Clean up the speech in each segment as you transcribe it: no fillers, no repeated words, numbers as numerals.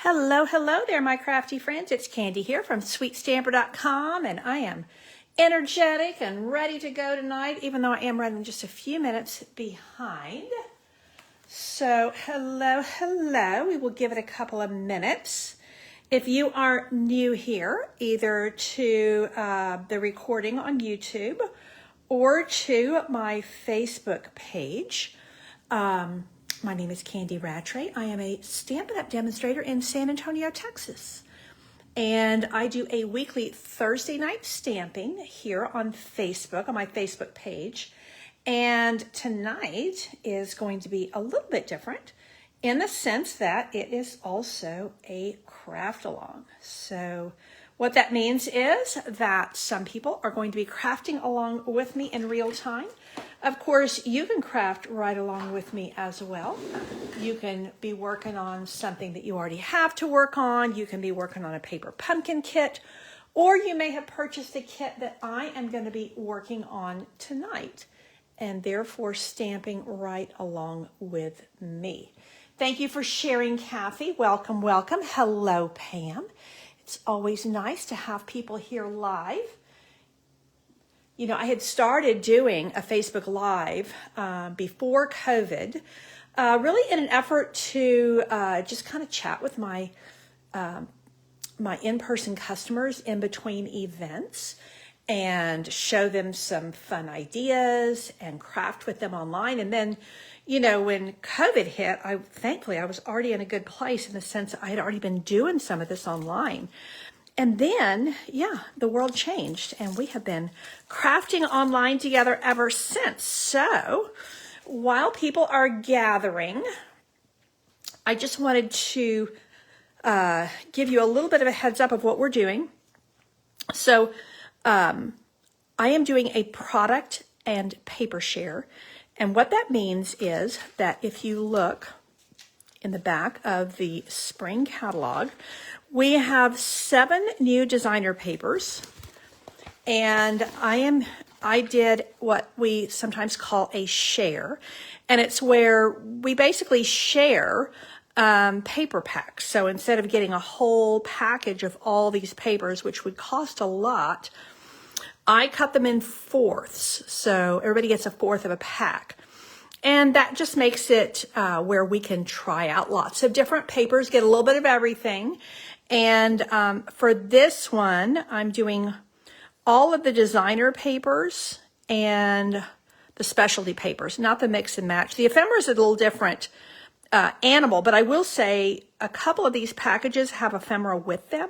Hello, hello there, my crafty friends. It's Candy here from SweetStamper.com, and I am energetic and ready to go tonight, even though I am running just a few minutes behind. So, hello, hello. We will give it a couple of minutes. If you are new here, either to the recording on YouTube or to my Facebook page, my name is Candy Rattray. I am a Stampin' Up! Demonstrator in San Antonio, Texas. And I do a weekly Thursday night stamping here on Facebook, on my Facebook page. And tonight is going to be a little bit different in the sense that it is also a craft along. So what that means is that some people are going to be crafting along with me in real time. Of course, you can craft right along with me as well. You can be working on something that you already have to work on. You can be working on a paper pumpkin kit, or you may have purchased a kit that I am going to be working on tonight, and therefore stamping right along with me. Thank you for sharing, Kathy. Welcome, welcome. Hello, Pam. It's always nice to have people here live. You know, I had started doing a Facebook Live before COVID, really in an effort to just kind of chat with my in-person customers in between events and show them some fun ideas and craft with them online. And then, you know, when COVID hit, thankfully I was already in a good place in the sense that I had already been doing some of this online. And then, yeah, the world changed and we have been crafting online together ever since. So while people are gathering, I just wanted to give you a little bit of a heads up of what we're doing. So I am doing a product and paper share. And what that means is that if you look in the back of the spring catalog, we have 7 new designer papers, and I did what we sometimes call a share, and it's where we basically share paper packs. So instead of getting a whole package of all these papers, which would cost a lot, I cut them in fourths, so everybody gets a fourth of a pack. And that just makes it where we can try out lots of different papers, get a little bit of everything. And for this one, I'm doing all of the designer papers and the specialty papers, not the mix and match. The ephemera is a little different animal, but I will say a couple of these packages have ephemera with them.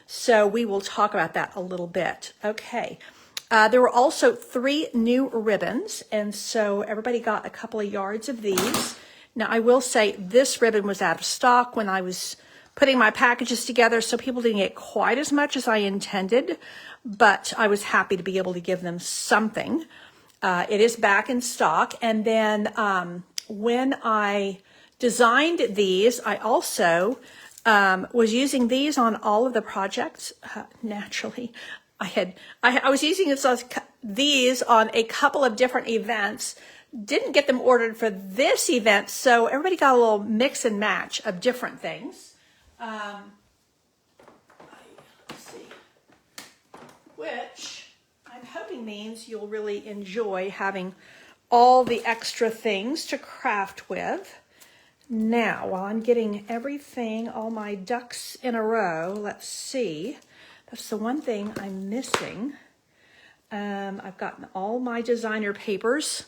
So we will talk about that a little bit. Okay. There were also 3 new ribbons, and so everybody got a couple of yards of these. Now, I will say this ribbon was out of stock when I was putting my packages together, so people didn't get quite as much as I intended, but I was happy to be able to give them something. It is back in stock, and then when I designed these, I also was using these on all of the projects. Naturally, I was using these on a couple of different events. Didn't get them ordered for this event, so everybody got a little mix and match of different things. Let's see, which I'm hoping means you'll really enjoy having all the extra things to craft with. Now, while I'm getting everything, all my ducks in a row, let's see. That's the one thing I'm missing. I've gotten all my designer papers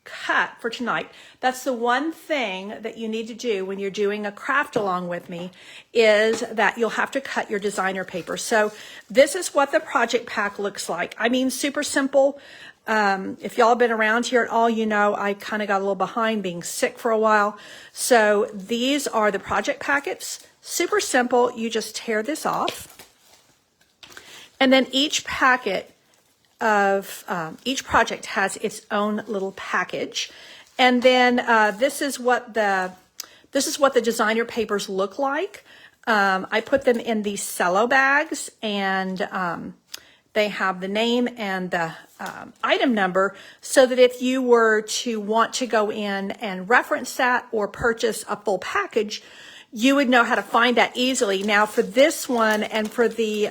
cut for tonight. That's the one thing that you need to do when you're doing a craft along with me, is that you'll have to cut your designer paper. So this is what the project pack looks like. I mean, super simple. If y'all have been around here at all, you know I kind of got a little behind being sick for a while. So these are the project packets. Super simple. You just tear this off. And then each packet of each project has its own little package. And then this is what the designer papers look like. I put them in these cello bags, and they have the name and the item number so that if you were to want to go in and reference that or purchase a full package, you would know how to find that easily. Now for this one and for the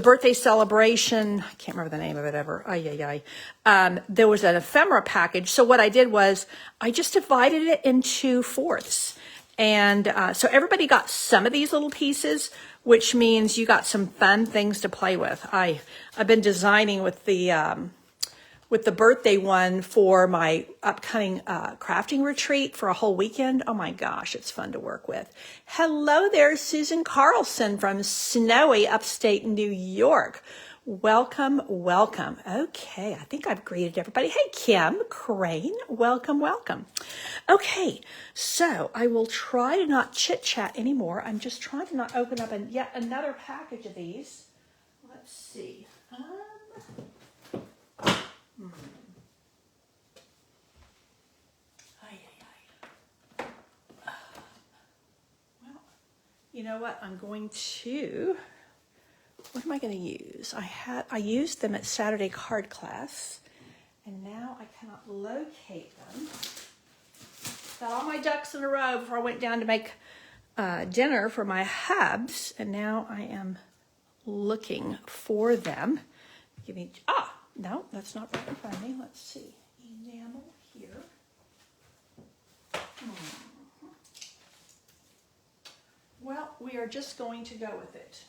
birthday celebration, I can't remember the name of it ever. There was an ephemera package. So what I did was I just divided it into fourths. And so everybody got some of these little pieces, which means you got some fun things to play with. I've been designing with the birthday one for my upcoming crafting retreat for a whole weekend. Oh my gosh, it's fun to work with. Hello there, Susan Carlson from snowy upstate New York. Welcome, welcome. Okay, I think I've greeted everybody. Hey, Kim Crane, welcome, welcome. Okay, so I will try to not chit-chat anymore. I'm just trying to not open up yet another package of these. Let's see. Well, you know what? What am I going to use? I used them at Saturday card class, and now I cannot locate them. Got all my ducks in a row before I went down to make dinner for my hubs, and now I am looking for them. No, that's not right in front of me. Let's see. Enamel here. Well, we are just going to go with it.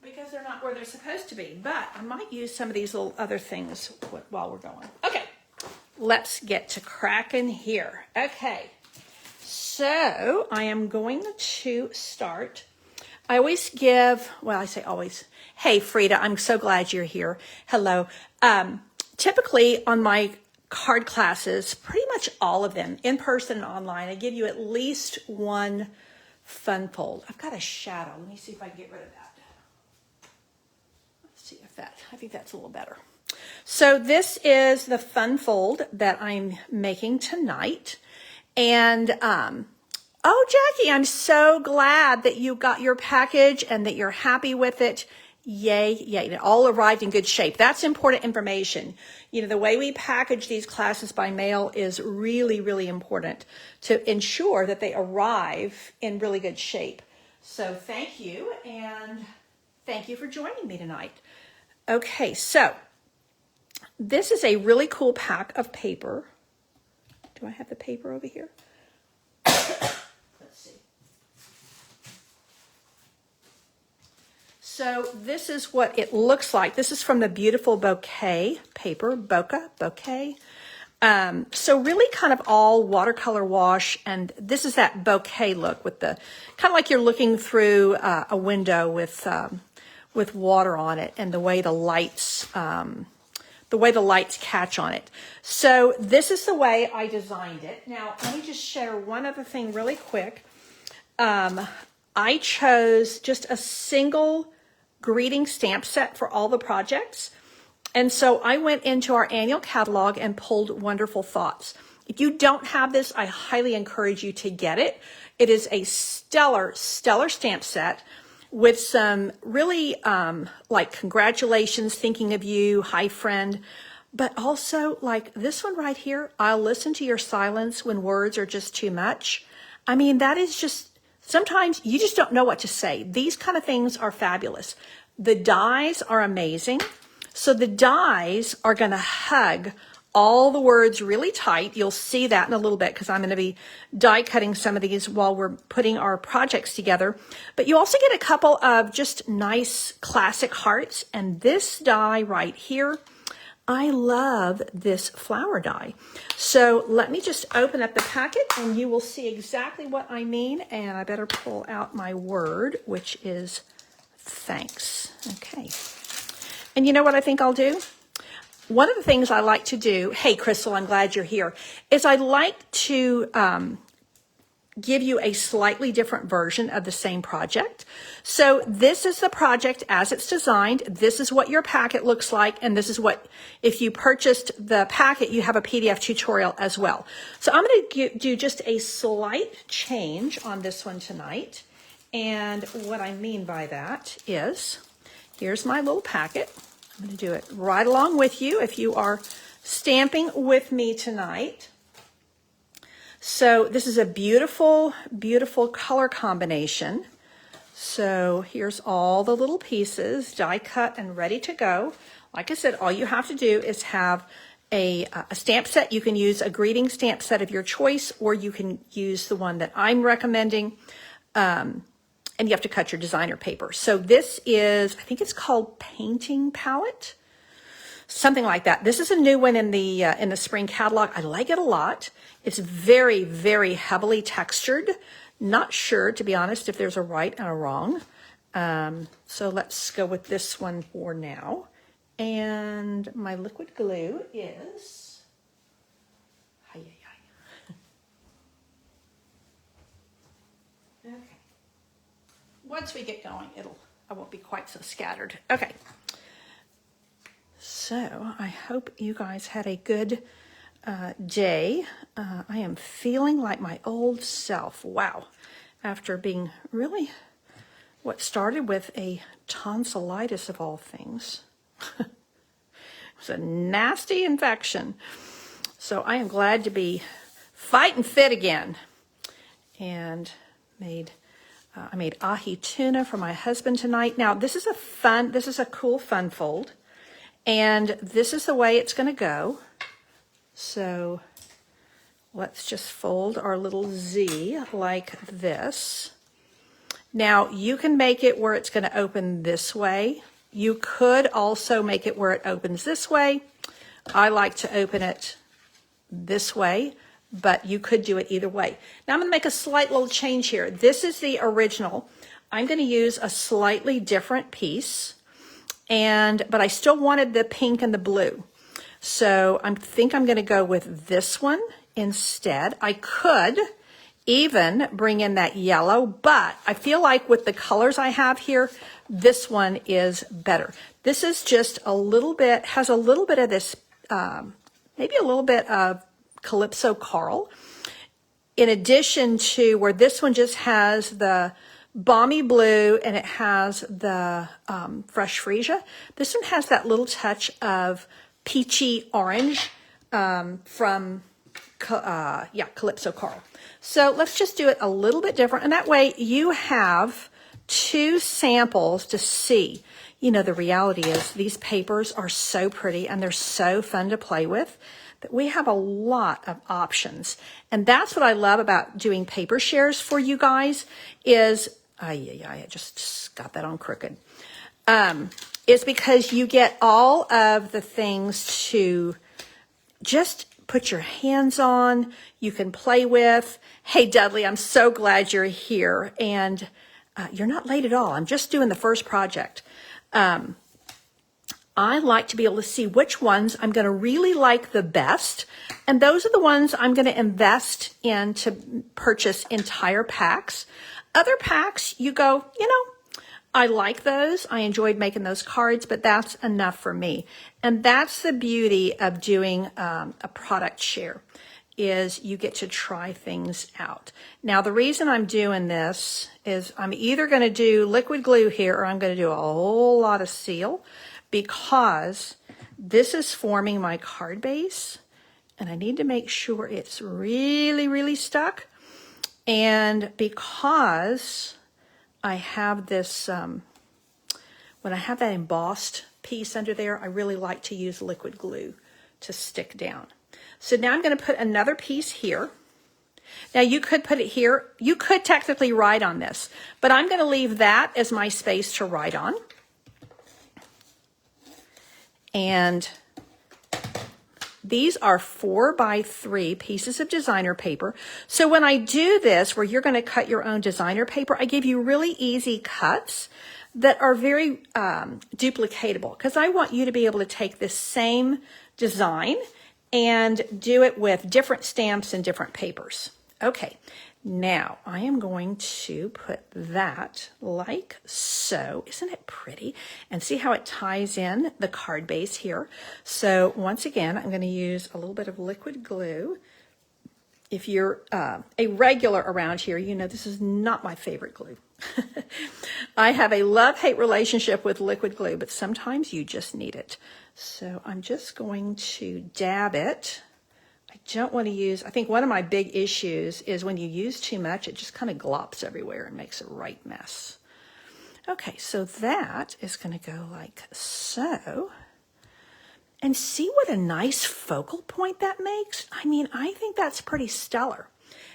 Because they're not where they're supposed to be, but I might use some of these little other things while we're going. Okay, let's get to cracking here. Okay, so I am going to start. I always give, well, I say always. Hey, Frida, I'm so glad you're here. Hello. Typically on my card classes, pretty much all of them, in person and online, I give you at least one fun fold. I've got a shadow. Let me see if I can get rid of that. I think that's a little better. So this is the fun fold that I'm making tonight. And, oh, Jackie, I'm so glad that you got your package and that you're happy with it. Yay, yay. It all arrived in good shape. That's important information. You know, the way we package these classes by mail is really, really important to ensure that they arrive in really good shape. So thank you, and thank you for joining me tonight. Okay, so this is a really cool pack of paper. Do I have the paper over here? Let's see. So this is what it looks like. This is from the Beautiful Bouquet paper, Bouquet. So really kind of all watercolor wash, and this is that bouquet look with the, kind of like you're looking through a window with water on it, and the way the lights catch on it. So this is the way I designed it. Now, let me just share one other thing really quick. I chose just a single greeting stamp set for all the projects. And so I went into our annual catalog and pulled Wonderful Thoughts. If you don't have this, I highly encourage you to get it. It is a stellar stamp set with some really like congratulations, thinking of you, hi friend, but also like this one right here, I'll listen to your silence when words are just too much. I mean, that is just, sometimes you just don't know what to say. These kind of things are fabulous. The dies are amazing. So the dies are going to hug all the words really tight. You'll see that in a little bit because I'm going to be die cutting some of these while we're putting our projects together. But you also get a couple of just nice classic hearts. And this die right here, I love this flower die. So let me just open up the packet and you will see exactly what I mean. And I better pull out my word, which is thanks. Okay. And you know what I think I'll do? One of the things I like to do, hey, Crystal, I'm glad you're here, is I like to give you a slightly different version of the same project. So this is the project as it's designed. This is what your packet looks like. And this is what, if you purchased the packet, you have a PDF tutorial as well. So I'm going to do just a slight change on this one tonight. And what I mean by that is, here's my little packet. I'm going to do it right along with you if you are stamping with me tonight. So this is a beautiful, beautiful color combination. So here's all the little pieces, die cut and ready to go. Like I said, all you have to do is have a stamp set. You can use a greeting stamp set of your choice, or you can use the one that I'm recommending. And you have to cut your designer paper. So this is, I think it's called Painting Palette, something like that. This is a new one in the spring catalog. I like it a lot. It's very, very heavily textured. Not sure, to be honest, if there's a right and a wrong. So let's go with this one for now. And my liquid glue is, okay. Once we get going, I won't be quite so scattered. Okay. So I hope you guys had a good day. I am feeling like my old self. Wow. After being really, what started with a tonsillitis of all things. It was a nasty infection. So I am glad to be fighting fit again. And I made ahi tuna for my husband tonight. Now this is a cool fun fold. And this is the way it's going to go. So let's just fold our little Z like this. Now you can make it where it's going to open this way. You could also make it where it opens this way. I like to open it this way, but you could do it either way. Now I'm going to make a slight little change here. This is the original. I'm going to use a slightly different piece, but I still wanted the pink and the blue. So I think I'm going to go with this one instead. I could even bring in that yellow, but I feel like with the colors I have here, this one is better. This is just a little bit, has a little bit of this, maybe a little bit of Calypso Coral. In addition to where this one just has the balmy blue and it has the fresh freesia, this one has that little touch of peachy orange from Calypso Coral. So let's just do it a little bit different. And that way you have two samples to see. You know, the reality is these papers are so pretty and they're so fun to play with that we have a lot of options. And that's what I love about doing paper shares for you guys is, I just got that on crooked, is because you get all of the things to just put your hands on, you can play with. Hey, Dudley, I'm so glad you're here. And you're not late at all. I'm just doing the first project. I like to be able to see which ones I'm going to really like the best. And those are the ones I'm going to invest in to purchase entire packs. Other packs, you go, I like those. I enjoyed making those cards, but that's enough for me. And that's the beauty of doing a product share, is you get to try things out. Now, the reason I'm doing this is I'm either going to do liquid glue here or I'm going to do a whole lot of seal, because this is forming my card base and I need to make sure it's really, really stuck. And because I have this, when I have that embossed piece under there, I really like to use liquid glue to stick down. So now I'm going to put another piece here. Now you could put it here. You could technically write on this, but I'm going to leave that as my space to write on. And these are 4x3 pieces of designer paper. So when I do this, where you're going to cut your own designer paper, I give you really easy cuts that are very duplicatable, because I want you to be able to take this same design and do it with different stamps and different papers. Okay, now I am going to put that like so. Isn't it pretty? And see how it ties in the card base here. So once again, I'm going to use a little bit of liquid glue. If you're a regular around here, you know this is not my favorite glue. I have a love-hate relationship with liquid glue, but sometimes you just need it. So I'm just going to dab it. I don't want to use, I think one of my big issues is when you use too much, it just kind of glops everywhere and makes a right mess. Okay, so that is going to go like so. And see what a nice focal point that makes? I mean, I think that's pretty stellar.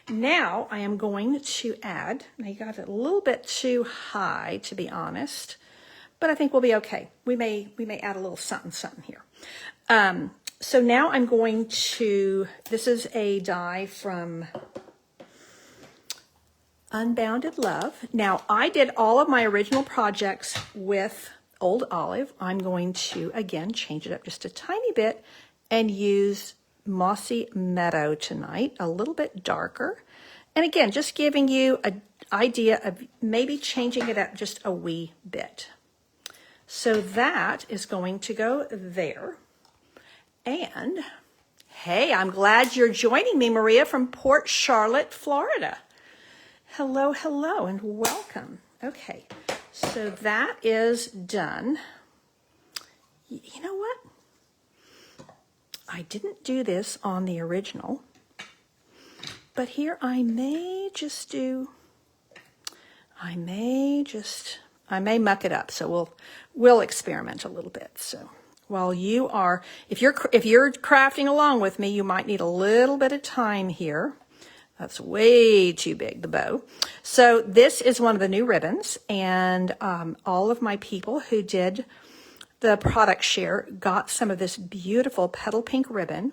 Now I am going to add, I got it a little bit too high to be honest, but I think we'll be okay. We may add a little something here. So now I'm going to, this is a die from Unbounded Love. Now I did all of my original projects with Old Olive. I'm going to, again, change it up just a tiny bit and use Mossy Meadow tonight, a little bit darker. And again, just giving you an idea of maybe changing it up just a wee bit. So that is going to go there. And hey, I'm glad you're joining me, Maria, from Port Charlotte, Florida. Hello, hello, and welcome. Okay, so that is done. You know what? I didn't do this on the original, but here I may muck it up. So we'll experiment a little bit. So while you are, if you're crafting along with me, you might need a little bit of time here. That's way too big, the bow. So this is one of the new ribbons, and all of my people who did the product share got some of this beautiful petal pink ribbon.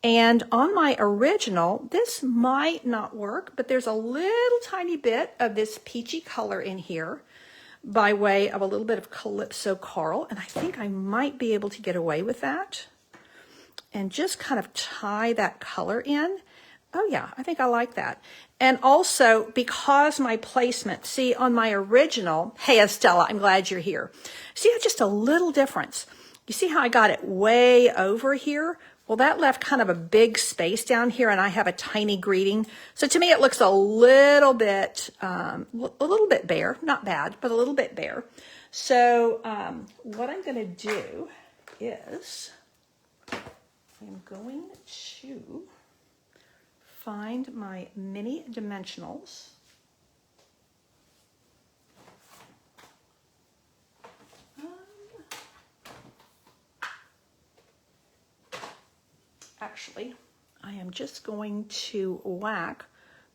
And on my original, this might not work, but there's a little tiny bit of this peachy color in here by way of a little bit of Calypso Coral, and I think I might be able to get away with that and just kind of tie that color in. Oh yeah, I think I like that. And also, because my placement, see on my original, hey Estella, I'm glad you're here. See, just a little difference. You see how I got it way over here? Well, that left kind of a big space down here, and I have a tiny greeting. So to me, it looks a little bit bare, not bad, but a little bit bare. So what I'm going to do is I'm going to find my mini dimensionals. Actually, I am just going to whack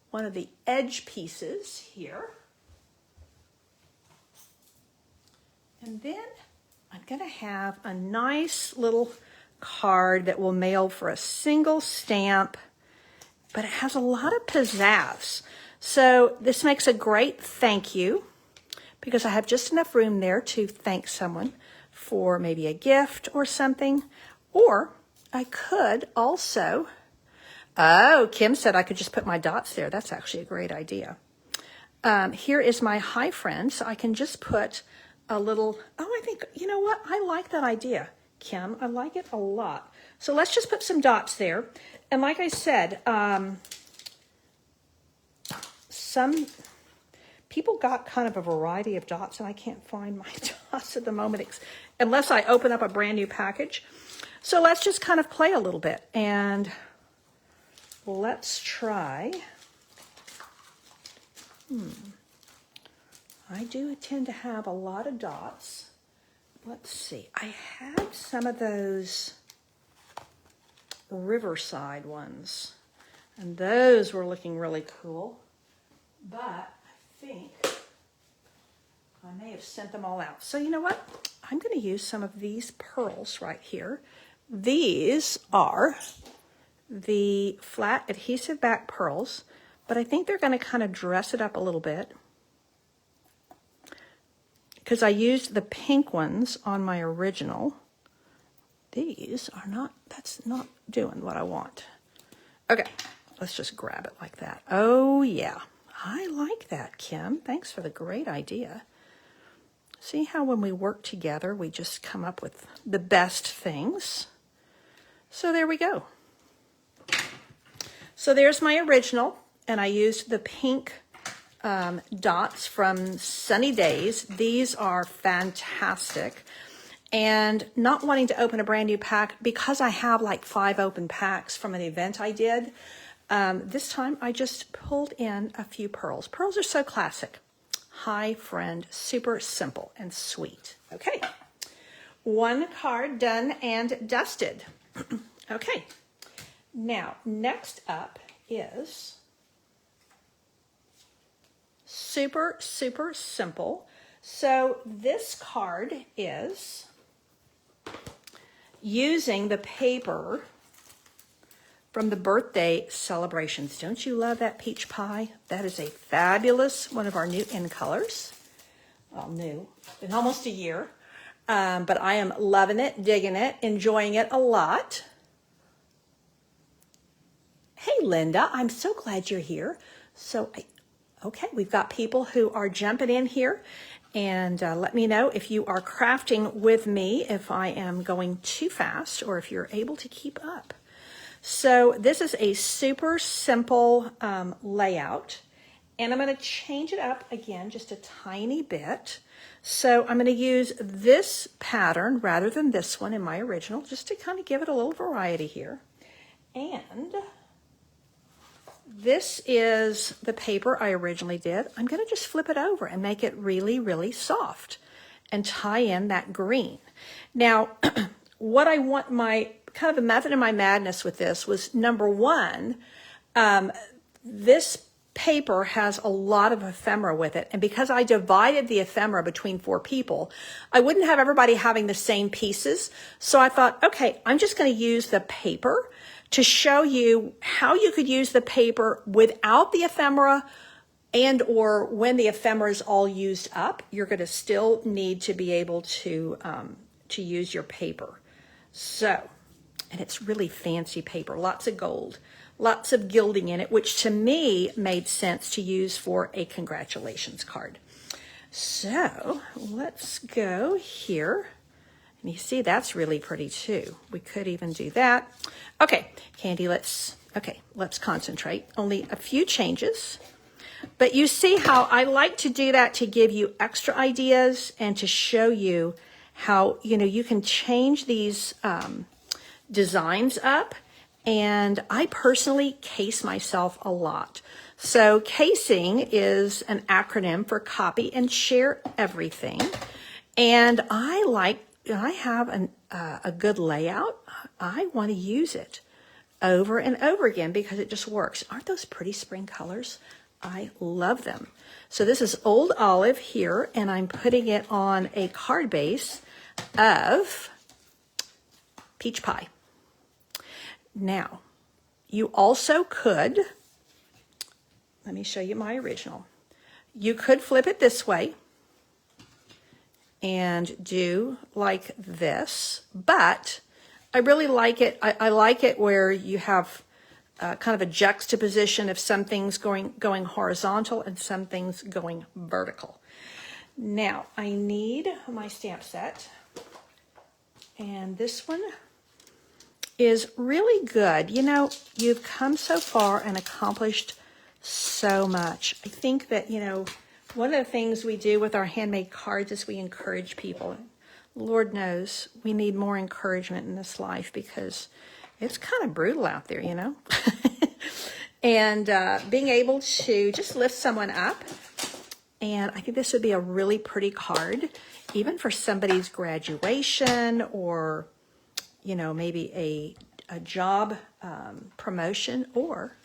one of the edge pieces here. And then I'm going to have a nice little card that will mail for a single stamp, but it has a lot of pizzazz. So this makes a great thank you because I have just enough room there to thank someone for maybe a gift or something. Or I could also, oh, Kim said I could just put my dots there. That's actually a great idea. Here is my hi friend, so I can just put a little, oh, I think, you know what? I like that idea, Kim. I like it a lot. So let's just put some dots there. And like I said, some people got kind of a variety of dots, and I can't find my dots at the moment unless I open up a brand new package. So let's just kind of play a little bit, and let's try. I do tend to have a lot of dots. Let's see. I had some of those Riverside ones, and those were looking really cool, but I think I may have sent them all out. So you know what? I'm going to use some of these pearls right here. These are the flat adhesive back pearls, but I think they're going to kind of dress it up a little bit because I used the pink ones on my original. These are not, that's not doing what I want. Okay, let's just grab it like that. Oh yeah, I like that, Kim. Thanks for the great idea. See how when we work together, we just come up with the best things. So there we go. So there's my original, and I used the pink dots from Sunny Days. These are fantastic. And not wanting to open a brand new pack because I have like 5 open packs from an event I did. This time I just pulled in a few pearls. Pearls are so classic. Hi, friend, super simple and sweet. Okay, 1 card done and dusted. Okay, now next up is super, super simple. So this card is using the paper from the birthday celebrations. Don't you love that peach pie? That is a fabulous, one of our new in colors. Well, new, been almost a year. But I am loving it, digging it, enjoying it a lot. Hey, Linda, I'm so glad you're here. Okay, we've got people who are jumping in here. And let me know if you are crafting with me, if I am going too fast or if you're able to keep up. So this is a super simple layout. And I'm going to change it up again just a tiny bit. So I'm going to use this pattern rather than this one in my original, just to kind of give it a little variety here. And this is the paper I originally did. I'm going to just flip it over and make it really, really soft and tie in that green. Now, what I want my kind of the method of my madness with this was, number one, this paper has a lot of ephemera with it. And because I divided the ephemera between 4 people, I wouldn't have everybody having the same pieces. So I thought, okay, I'm just going to use the paper to show you how you could use the paper without the ephemera, and or when the ephemera is all used up, you're going to still need to be able to use your paper. So, and it's really fancy paper, lots of gold, lots of gilding in it, which to me made sense to use for a congratulations card. So let's go here. And you see, that's really pretty too. We could even do that. Okay, Candy, let's concentrate. Only a few changes. But you see how I like to do that to give you extra ideas and to show you how, you can change these designs up. And I personally case myself a lot. So casing is an acronym for copy and share everything. And I have a good layout. I want to use it over and over again because it just works. Aren't those pretty spring colors? I love them. So this is Old Olive here, and I'm putting it on a card base of peach pie. Now, you also could, let me show you my original. You could flip it this way and do like this, but I really like it. I like it where you have kind of a juxtaposition of some things going horizontal and some things going vertical. Now, I need my stamp set, and this one is really good. You've come so far and accomplished so much. I think that, one of the things we do with our handmade cards is we encourage people. Lord knows we need more encouragement in this life because it's kind of brutal out there, And being able to just lift someone up. And I think this would be a really pretty card, even for somebody's graduation or, maybe a job promotion, or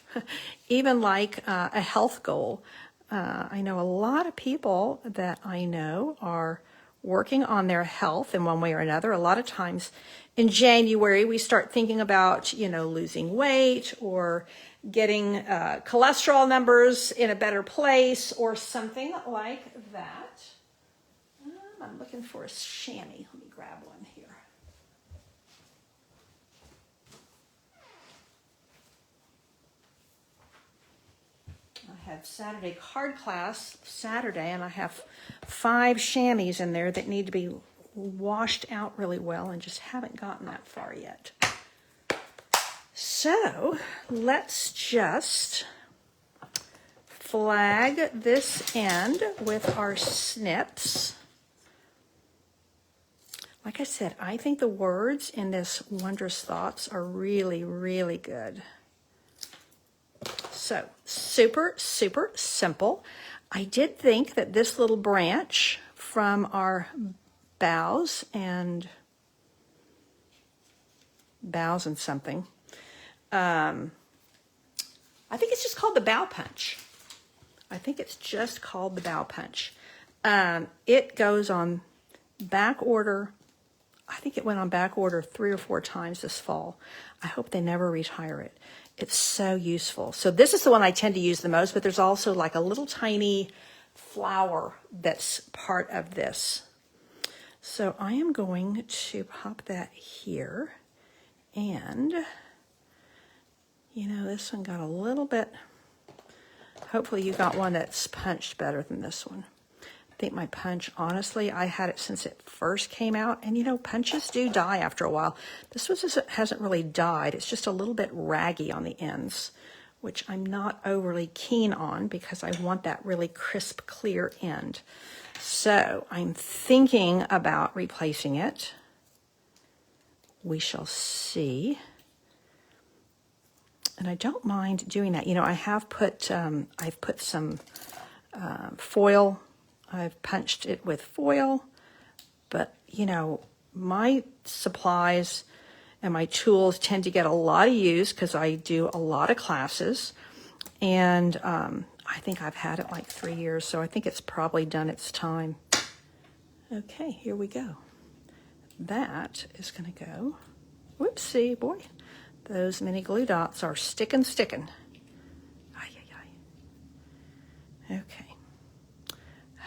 even like a health goal. I know a lot of people that I know are working on their health in one way or another. A lot of times in January, we start thinking about, losing weight or getting cholesterol numbers in a better place or something like that. I'm looking for a chamois. Let me grab one here. I had Saturday card class Saturday, and I have 5 chamois in there that need to be washed out really well and just haven't gotten that far yet. So let's just flag this end with our snips. Like I said, I think the words in this Wondrous Thoughts are really, really good. So, super, super simple. I did think that this little branch from our boughs and something, I think it's just called the bow punch. I think it's just called the bow punch. It goes on back order. I think it went on back order 3 or 4 times this fall. I hope they never retire it. It's so useful. So this is the one I tend to use the most, but there's also like a little tiny flower that's part of this. So I am going to pop that here. And, you know, this one got a little bit, hopefully you got one that's punched better than this one. I think my punch, honestly, I had it since it first came out. And, you know, punches do die after a while. This one hasn't really died. It's just a little bit raggy on the ends, which I'm not overly keen on because I want that really crisp, clear end. So I'm thinking about replacing it. We shall see. And I don't mind doing that. You know, I have put, I've put some foil. I've punched it with foil, but you know, my supplies and my tools tend to get a lot of use because I do a lot of classes, and I think I've had it like 3 years, so I think it's probably done its time. Okay, here we go. That is going to go. Whoopsie, boy. Those mini glue dots are sticking. Ay, ay, ay. Okay.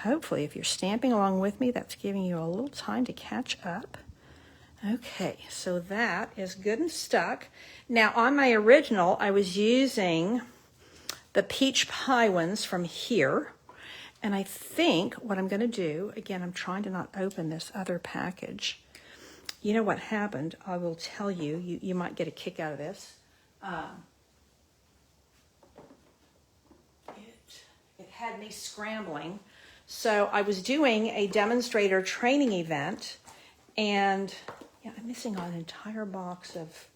Hopefully, if you're stamping along with me, that's giving you a little time to catch up. Okay, so that is good and stuck. Now, on my original, I was using the peach pie ones from here. And I think what I'm going to do, again, I'm trying to not open this other package. You know what happened? I will tell you. You might get a kick out of this. It had me scrambling. So I was doing a demonstrator training event, and yeah, I'm missing an entire box of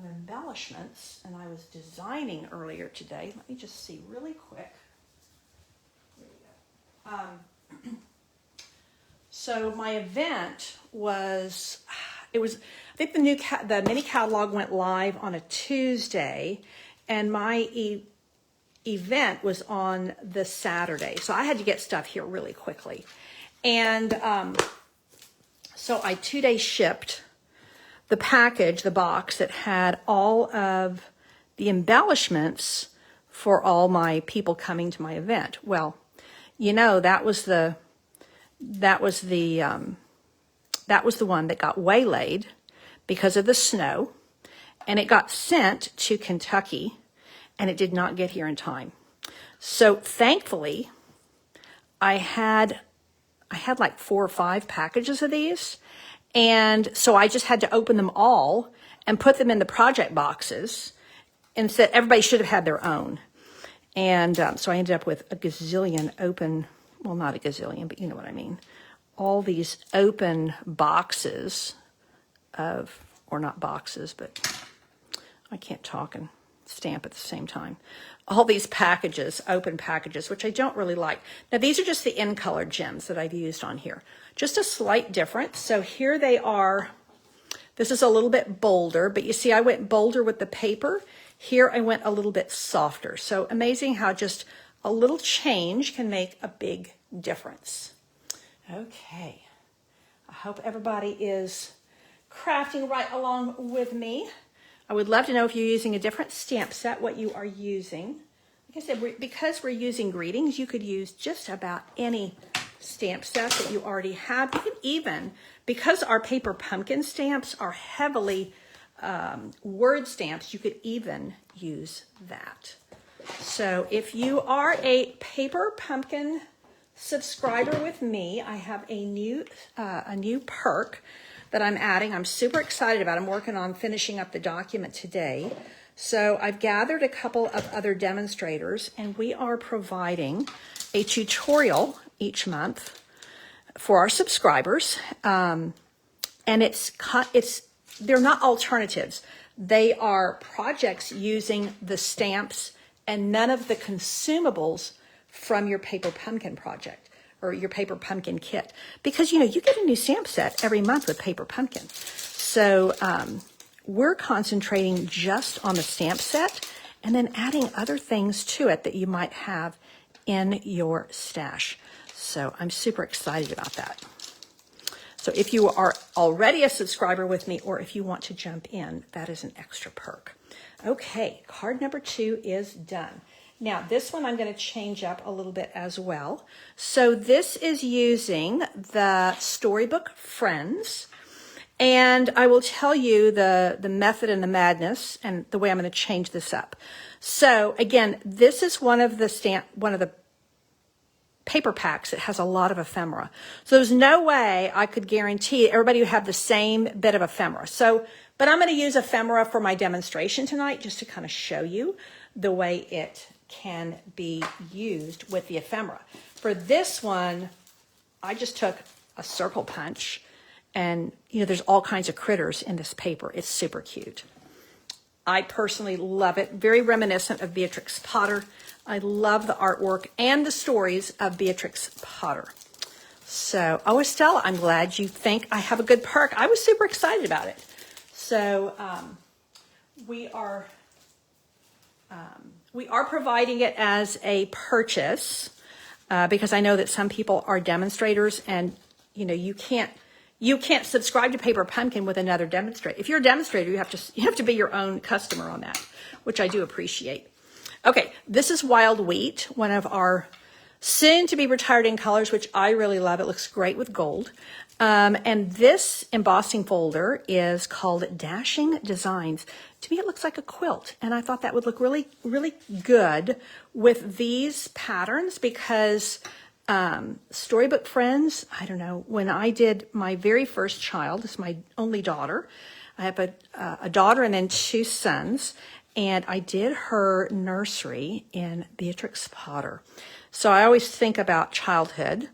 embellishments, and I was designing earlier today. Let me just see really quick. Here we go. So my event was, I think the mini catalog went live on a Tuesday, and my event was on the Saturday. So I had to get stuff here really quickly. And so I 2-day shipped the package, the box that had all of the embellishments for all my people coming to my event. Well, you know, that was the one that got waylaid because of the snow, and it got sent to Kentucky, and it did not get here in time. So thankfully, I had like 4 or 5 packages of these, and so I just had to open them all and put them in the project boxes, and said everybody should have had their own. And so I ended up with a gazillion open, well, not a gazillion, but you know what I mean. All these open boxes of, or not boxes, but I can't talk and stamp at the same time. All these packages, open packages, which I don't really like. Now, these are just the in-color gems that I've used on here. Just a slight difference. So here they are. This is a little bit bolder, but you see I went bolder with the paper. Here I went a little bit softer. So amazing how just a little change can make a big difference. Okay. I hope everybody is crafting right along with me. I would love to know if you're using a different stamp set, what you are using. Like I said, because we're using greetings, you could use just about any stamp set that you already have. You can even, because our paper pumpkin stamps are heavily word stamps, you could even use that. So if you are a paper pumpkin subscriber with me, I have a new perk that I'm adding. I'm super excited about. I'm working on finishing up the document today. So I've gathered a couple of other demonstrators, and we are providing a tutorial each month for our subscribers. And they're not alternatives. They are projects using the stamps and none of the consumables from your paper pumpkin project or your paper pumpkin kit. Because, you get a new stamp set every month with paper pumpkin. So we're concentrating just on the stamp set and then adding other things to it that you might have in your stash. So I'm super excited about that. So if you are already a subscriber with me, or if you want to jump in, that is an extra perk. Okay, card number 2 is done. Now this one I'm going to change up a little bit as well. So this is using the Storybook Friends. And I will tell you the method and the madness and the way I'm going to change this up. So again, this is one of the paper packs that has a lot of ephemera. So there's no way I could guarantee everybody would have the same bit of ephemera. But I'm going to use ephemera for my demonstration tonight just to kind of show you the way it can be used with the ephemera. For this one, I just took a circle punch, and there's all kinds of critters in this paper. It's super cute. I personally love it. Very reminiscent of Beatrix Potter. I love the artwork and the stories of Beatrix Potter. So, Estella, I'm glad you think I have a good perk. I was super excited about it. So, we are providing it as a purchase because I know that some people are demonstrators, and you can't subscribe to Paper Pumpkin with another demonstrator. If you're a demonstrator, you have to be your own customer on that, which I do appreciate. Okay, this is Wild Wheat, one of our soon-to-be retired in colors, which I really love. It looks great with gold. And this embossing folder is called Dashing Designs. To me, it looks like a quilt, and I thought that would look really, really good with these patterns because Storybook Friends, I don't know, when I did my very first child, it's my only daughter. I have a daughter and then 2 sons, and I did her nursery in Beatrix Potter. So I always think about childhood,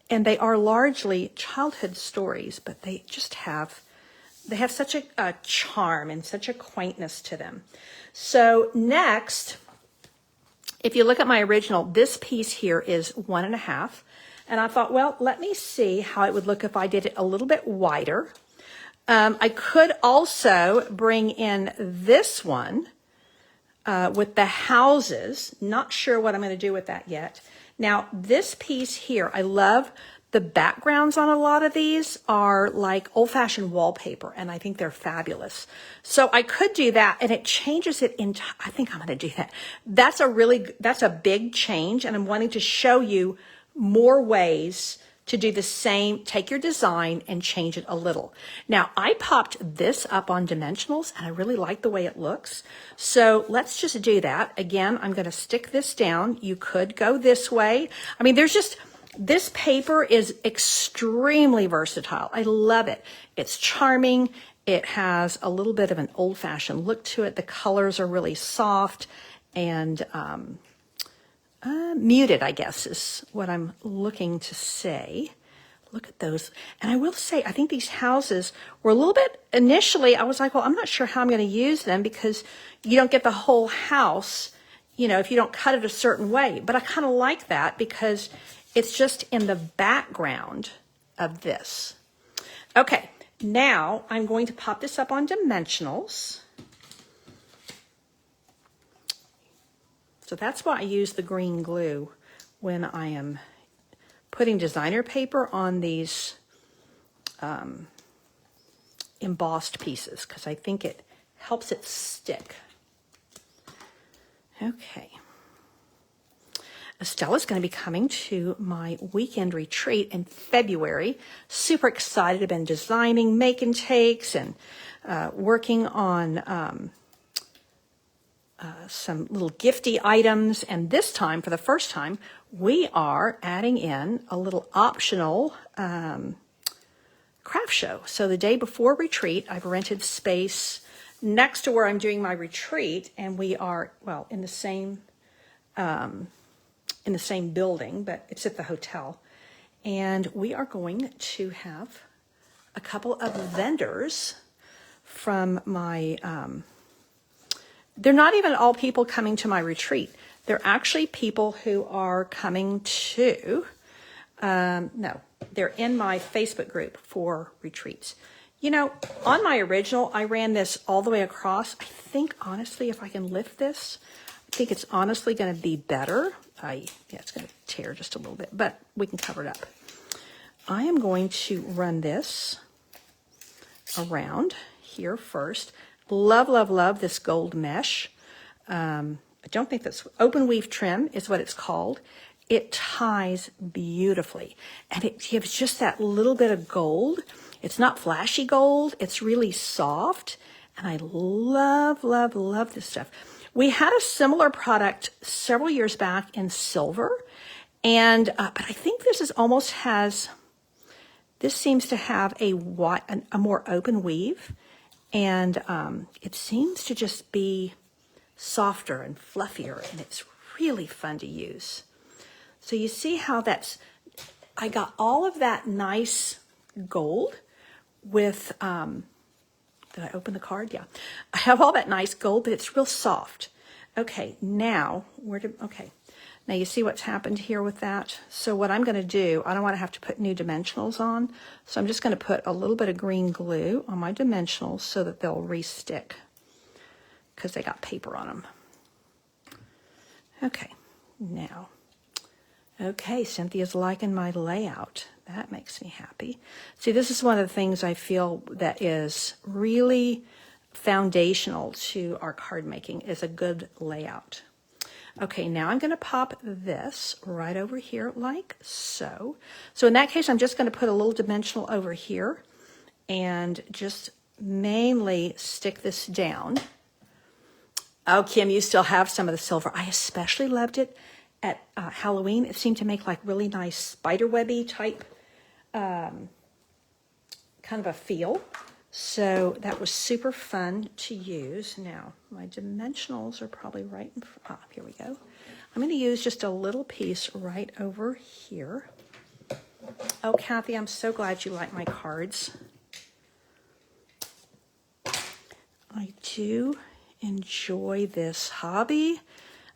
and they are largely childhood stories, but they have such a charm and such a quaintness to them. So next, if you look at my original, this piece here is 1.5. And I thought, well, let me see how it would look if I did it a little bit wider. I could also bring in this one with the houses. Not sure what I'm going to do with that yet. Now, this piece here, I love the backgrounds on a lot of these are like old-fashioned wallpaper, and I think they're fabulous. So I could do that, and it changes it into, I think I'm going to do that. That's a big change, and I'm wanting to show you more ways to do the same. Take your design and change it a little. Now, I popped this up on dimensionals, and I really like the way it looks. So let's just do that. Again, I'm going to stick this down. You could go this way. I mean, this paper is extremely versatile. I love it. It's charming. It has a little bit of an old-fashioned look to it. The colors are really soft and muted, I guess, is what I'm looking to say. Look at those. And I will say, I think these houses were a little bit, initially, I was like, well, I'm not sure how I'm going to use them because you don't get the whole house, if you don't cut it a certain way. But I kind of like that because it's just in the background of this. Okay, now I'm going to pop this up on dimensionals. So that's why I use the green glue when I am putting designer paper on these embossed pieces, because I think it helps it stick. Okay. Estella's going to be coming to my weekend retreat in February. Super excited. I've been designing make and takes and working on some little gifty items. And this time, for the first time, we are adding in a little optional craft show. So the day before retreat, I've rented space next to where I'm doing my retreat, and we are, well, in the same building, but it's at the hotel. And we are going to have a couple of vendors from my, they're not even all people coming to my retreat. They're actually people who are coming to, no, they're in my Facebook group for retreats. You know, on my original, I ran this all the way across. I think, honestly, if I can lift this, I think it's honestly going to be better. Yeah, it's going to tear just a little bit, but we can cover it up. I am going to run this around here first. Love, love, love this gold mesh. I don't think that's open weave trim is what it's called. It ties beautifully, and it gives just that little bit of gold. It's not flashy gold. It's really soft, and I love, love, love this stuff. We had a similar product several years back in silver, and but I think this is almost has. This seems to have a more open weave, and it seems to just be softer and fluffier, and it's really fun to use. So you see how that's, I got all of that nice gold with, did I open the card? Yeah. I have all that nice gold, but it's real soft. Okay, now, now you see what's happened here with that? So what I'm going to do, I don't want to have to put new dimensionals on, so I'm just going to put a little bit of green glue on my dimensionals so that they'll re-stick because they got paper on them. Okay, now, okay, Cynthia's liking my layout. That makes me happy. See, this is one of the things I feel that is really foundational to our card making is a good layout. Okay, now I'm going to pop this right over here like so. So in that case, I'm just going to put a little dimensional over here and just mainly stick this down. Oh, Kim, you still have some of the silver. I especially loved it at Halloween. It seemed to make like really nice spiderwebby type kind of a feel. So that was super fun to use. Now, my dimensionals are probably right in front. Here we go. I'm going to use just a little piece right over here. Oh, Kathy, I'm so glad you like my cards. I do enjoy this hobby.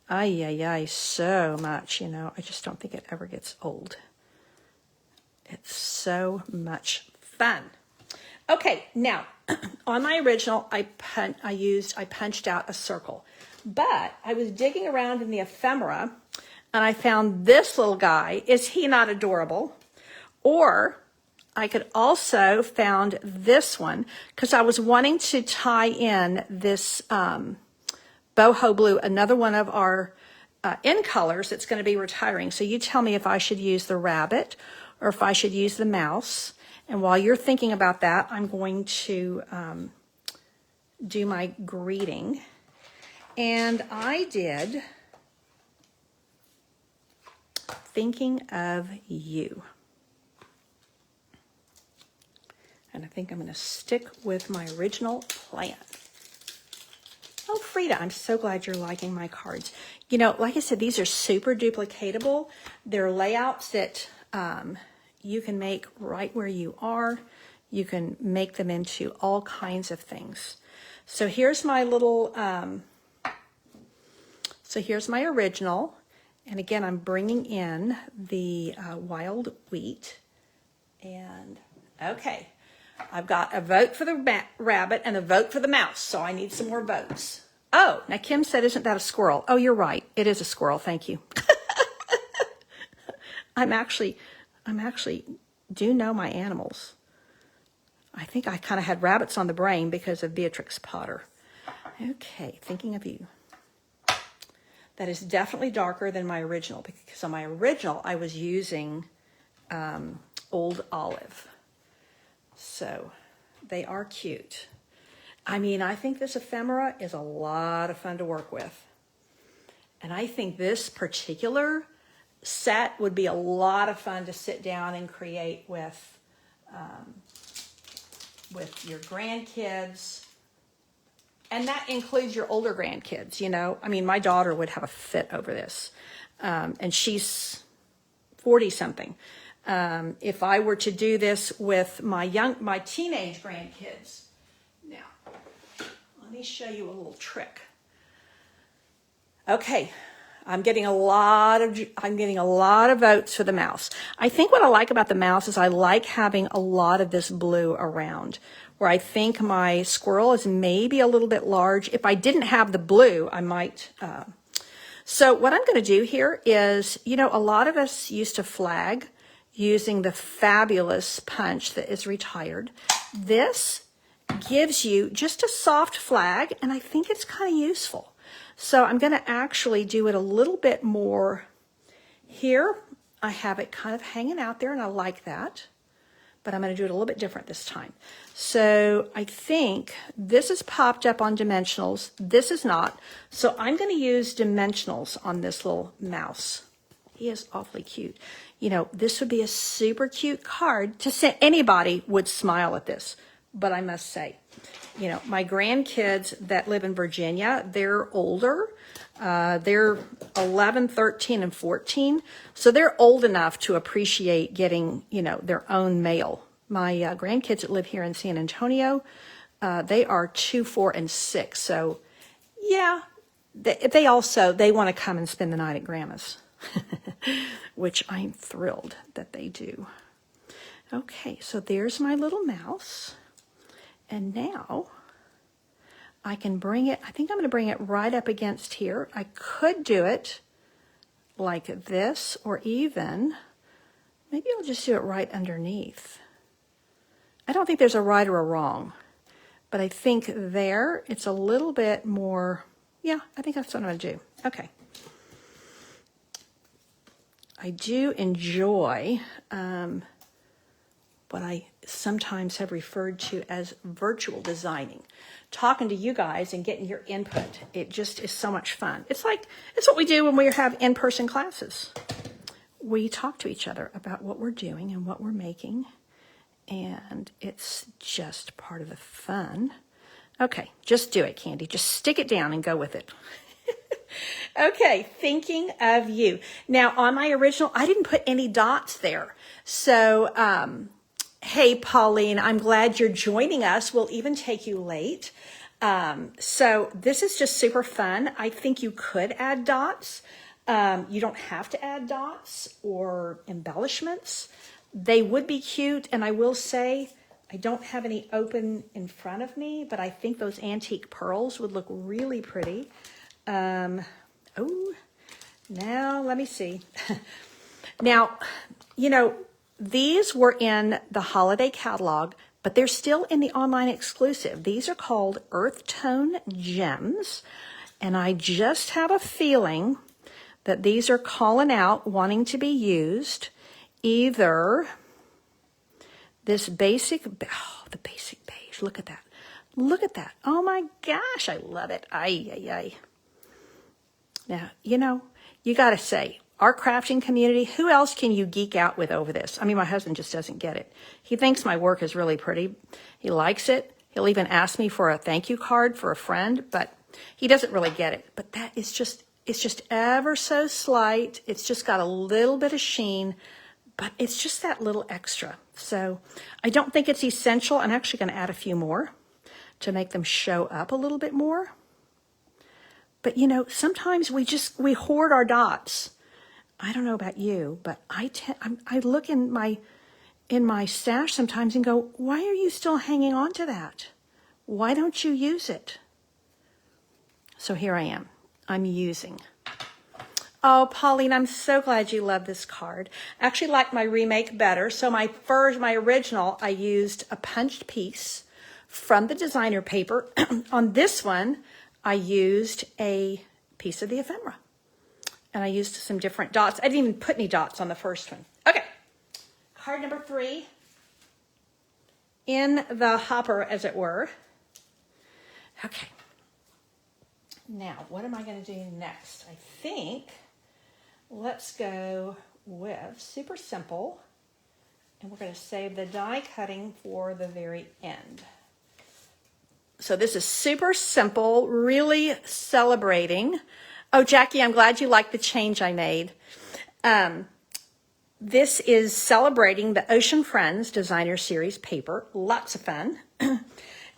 Ay, so much, you know. I just don't think it ever gets old. It's so much fun. Okay, now, on my original, I punched out a circle. But I was digging around in the ephemera, and I found this little guy. Is he not adorable? Or I could also found this one, because I was wanting to tie in this boho blue, another one of our in colors that's going to be retiring. So you tell me if I should use the rabbit or if I should use the mouse. And while you're thinking about that, I'm going to do my greeting. And I did Thinking of You. And I think I'm going to stick with my original plan. Oh, Frida, I'm so glad you're liking my cards. You know, like I said, these are super duplicatable. They're layouts that you can make right where you are. You can make them into all kinds of things. So here's my little, so here's my original. And again, I'm bringing in the wild wheat. And okay, I've got a vote for the rabbit and a vote for the mouse. So I need some more votes. Oh, now Kim said, isn't that a squirrel? Oh, you're right. It is a squirrel. Thank you. I'm actually do know my animals. I think I kind of had rabbits on the brain because of Beatrix Potter. Okay, Thinking of You. That is definitely darker than my original, because on my original I was using Old Olive. So they are cute. I mean, I think this ephemera is a lot of fun to work with. And I think this particular set would be a lot of fun to sit down and create with your grandkids And that includes your older grandkids, you know. I mean, my daughter would have a fit over this. And she's 40 something. If I were to do this with my teenage grandkids. Now, let me show you a little trick. Okay. I'm getting a lot of votes for the mouse. I think what I like about the mouse is I like having a lot of this blue around, where I think my squirrel is maybe a little bit large. If I didn't have the blue, I might. So what I'm going to do here is, you know, a lot of us used to flag using the fabulous punch that is retired. This gives you just a soft flag, and I think it's kind of useful. So I'm going to actually do it a little bit more here. I have it kind of hanging out there, and I like that. But I'm going to do it a little bit different this time. So I think this is popped up on dimensionals. This is not. So I'm going to use dimensionals on this little mouse. He is awfully cute. You know, this would be a super cute card to send. Anybody would smile at this. But I must say, you know, my grandkids that live in Virginia, they're older. They're 11, 13, and 14. So they're old enough to appreciate getting, you know, their own mail. My grandkids that live here in San Antonio, they are 2, 4, and 6. So, yeah, they want to come and spend the night at Grandma's, which I'm thrilled that they do. Okay, so there's my little mouse. And now I can bring it, I think I'm going to bring it right up against here. I could do it like this, or even, maybe I'll just do it right underneath. I don't think there's a right or a wrong, but I think there it's a little bit more, yeah, I think that's what I'm going to do. Okay. I do enjoy what I sometimes have referred to as virtual designing. Talking to you guys and getting your input. It just is so much fun. It's what we do when we have in-person classes. We talk to each other about what we're doing and what we're making, and it's just part of the fun. Okay, just do it, Candy. Just stick it down and go with it. Okay, thinking of you. Now, on my original, I didn't put any dots there. So, hey, Pauline, I'm glad you're joining us. We'll even take you late. So this is just super fun. I think you could add dots. You don't have to add dots or embellishments. They would be cute. And I will say, I don't have any open in front of me, but I think those antique pearls would look really pretty. Oh, now let me see. Now, you know, these were in the holiday catalog, but they're still in the online exclusive. These are called Earth Tone Gems, and I just have a feeling that these are calling out, wanting to be used. Either this basic, oh, the basic beige, look at that. Look at that. Oh my gosh, I love it. Ay, ay, ay. Now, you know, you got to say, our crafting community, who else can you geek out with over this? I mean, my husband just doesn't get it. He thinks my work is really pretty. He likes it. He'll even ask me for a thank you card for a friend, but he doesn't really get it. But that is just, it's just ever so slight. It's just got a little bit of sheen, but it's just that little extra. So I don't think it's essential. I'm actually going to add a few more to make them show up a little bit more. But you know, sometimes we hoard our dots. I don't know about you, but I look in my stash sometimes and go, why are you still hanging on to that? Why don't you use it? So here I am. I'm using. Oh, Pauline, I'm so glad you love this card. I actually like my remake better. So my original, I used a punched piece from the designer paper. On this one, I used a piece of the ephemera. And I used some different dots. I didn't even put any dots on the first one. Okay. Card number 3. In the hopper, as it were. Okay. Now, what am I going to do next? I think let's go with super simple. And we're going to save the die cutting for the very end. So this is super simple, really celebrating. Oh, Jackie, I'm glad you liked the change I made. This is celebrating the Ocean Friends Designer Series paper. Lots of fun.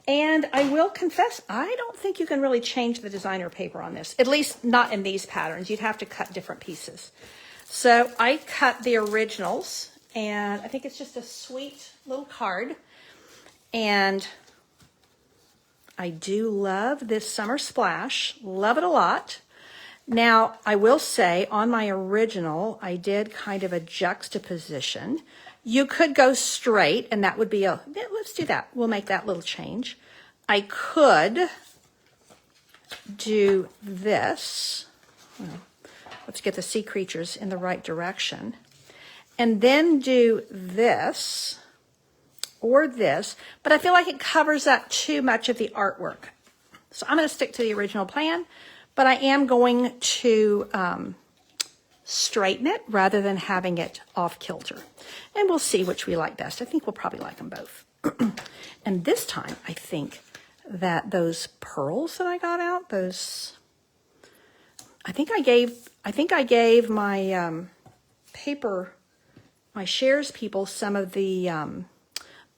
And I will confess, I don't think you can really change the designer paper on this, at least not in these patterns. You'd have to cut different pieces. So I cut the originals, and I think it's just a sweet little card. And I do love this summer splash. Love it a lot. Now, I will say on my original, I did kind of a juxtaposition. You could go straight, and that would be let's do that. We'll make that little change. I could do this. Well, let's get the sea creatures in the right direction. And then do this or this, but I feel like it covers up too much of the artwork. So I'm going to stick to the original plan, but I am going to straighten it rather than having it off kilter. And we'll see which we like best. I think we'll probably like them both. And this time, I think that those pearls that I got out, I think I gave my paper, my shares people some of the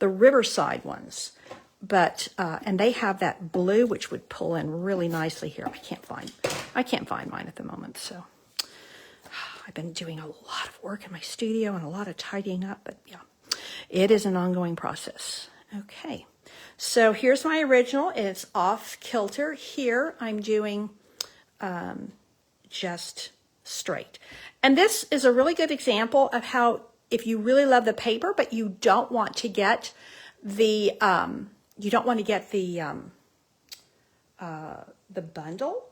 Riverside ones, but and they have that blue which would pull in really nicely here. I can't find mine at the moment, so I've been doing a lot of work in my studio and a lot of tidying up, but yeah, it is an ongoing process. Okay, so here's my original. It's off kilter. Here I'm doing just straight, and this is a really good example of how, if you really love the paper, but you don't want to get the bundle,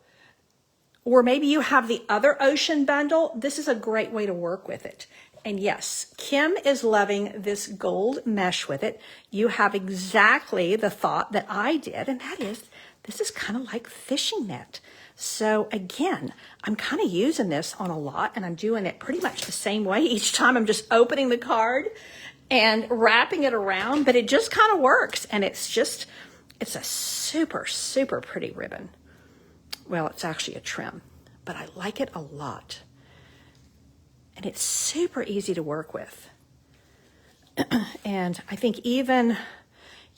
or maybe you have the other ocean bundle, this is a great way to work with it. And yes, Kim is loving this gold mesh with it. You have exactly the thought that I did, and that is, this is kind of like fishing net. So again, I'm kind of using this on a lot, and I'm doing it pretty much the same way each time. I'm just opening the card and wrapping it around, but it just kind of works. And it's a super, super pretty ribbon. Well, it's actually a trim, but I like it a lot. And it's super easy to work with. And I think even,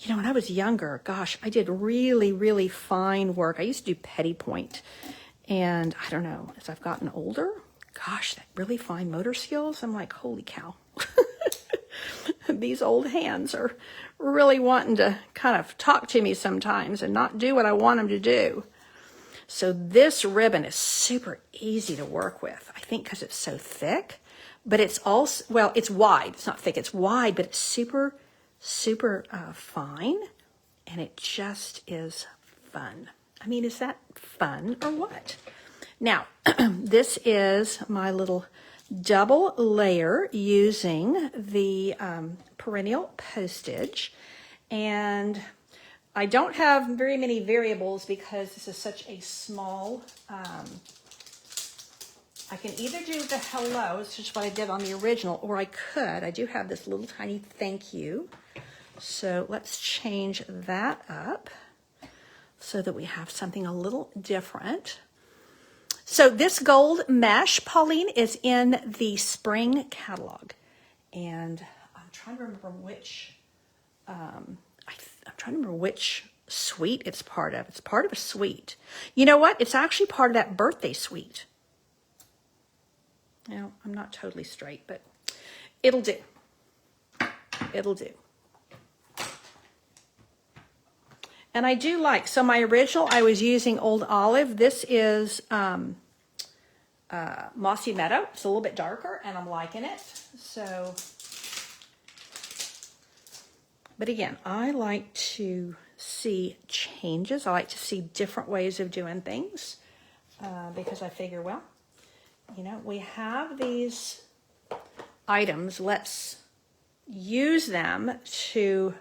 when I was younger, gosh, I did really, really fine work. I used to do petty point. And I don't know, as I've gotten older, gosh, that really fine motor skills, I'm like, holy cow. These old hands are really wanting to kind of talk to me sometimes and not do what I want them to do. So this ribbon is super easy to work with, I think, because it's so thick, but it's also, well, it's wide. It's not thick, it's wide, but it's super, super fine, and it just is fun. I mean, is that fun or what? Now, this is my little double layer using the perennial postage, and I don't have very many variables because this is such a small, I can either do the hello, it's just what I did on the original, or I do have this little tiny thank you. So let's change that up so that we have something a little different. So this gold mesh, Pauline, is in the spring catalog. And I'm trying to remember which, I'm trying to remember which suite it's part of. It's part of a suite. You know what? It's actually part of that birthday suite. Now, I'm not totally straight, but it'll do. It'll do. And I do like, so my original, I was using Old Olive. This is Mossy Meadow. It's a little bit darker, and I'm liking it. So, but again, I like to see changes. I like to see different ways of doing things because I figure, well, we have these items. Let's use them to,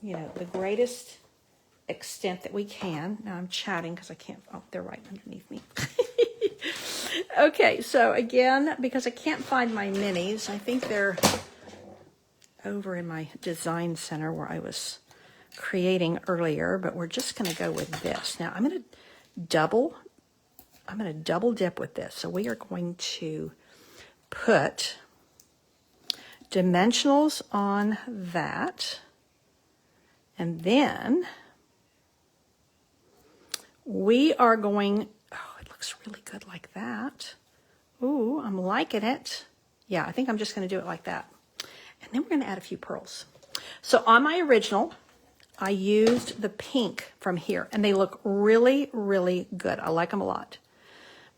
the greatest extent that we can. Now I'm chatting because I can't, oh, they're right underneath me. Okay, so again, because I can't find my minis, I think they're over in my design center where I was creating earlier, but we're just going to go with this. Now I'm going to double dip with this. So we are going to put dimensionals on that, and then we are going, oh, it looks really good like that. Ooh, I'm liking it. Yeah, I think I'm just going to do it like that. And then we're going to add a few pearls. So on my original, I used the pink from here, and they look really, really good. I like them a lot.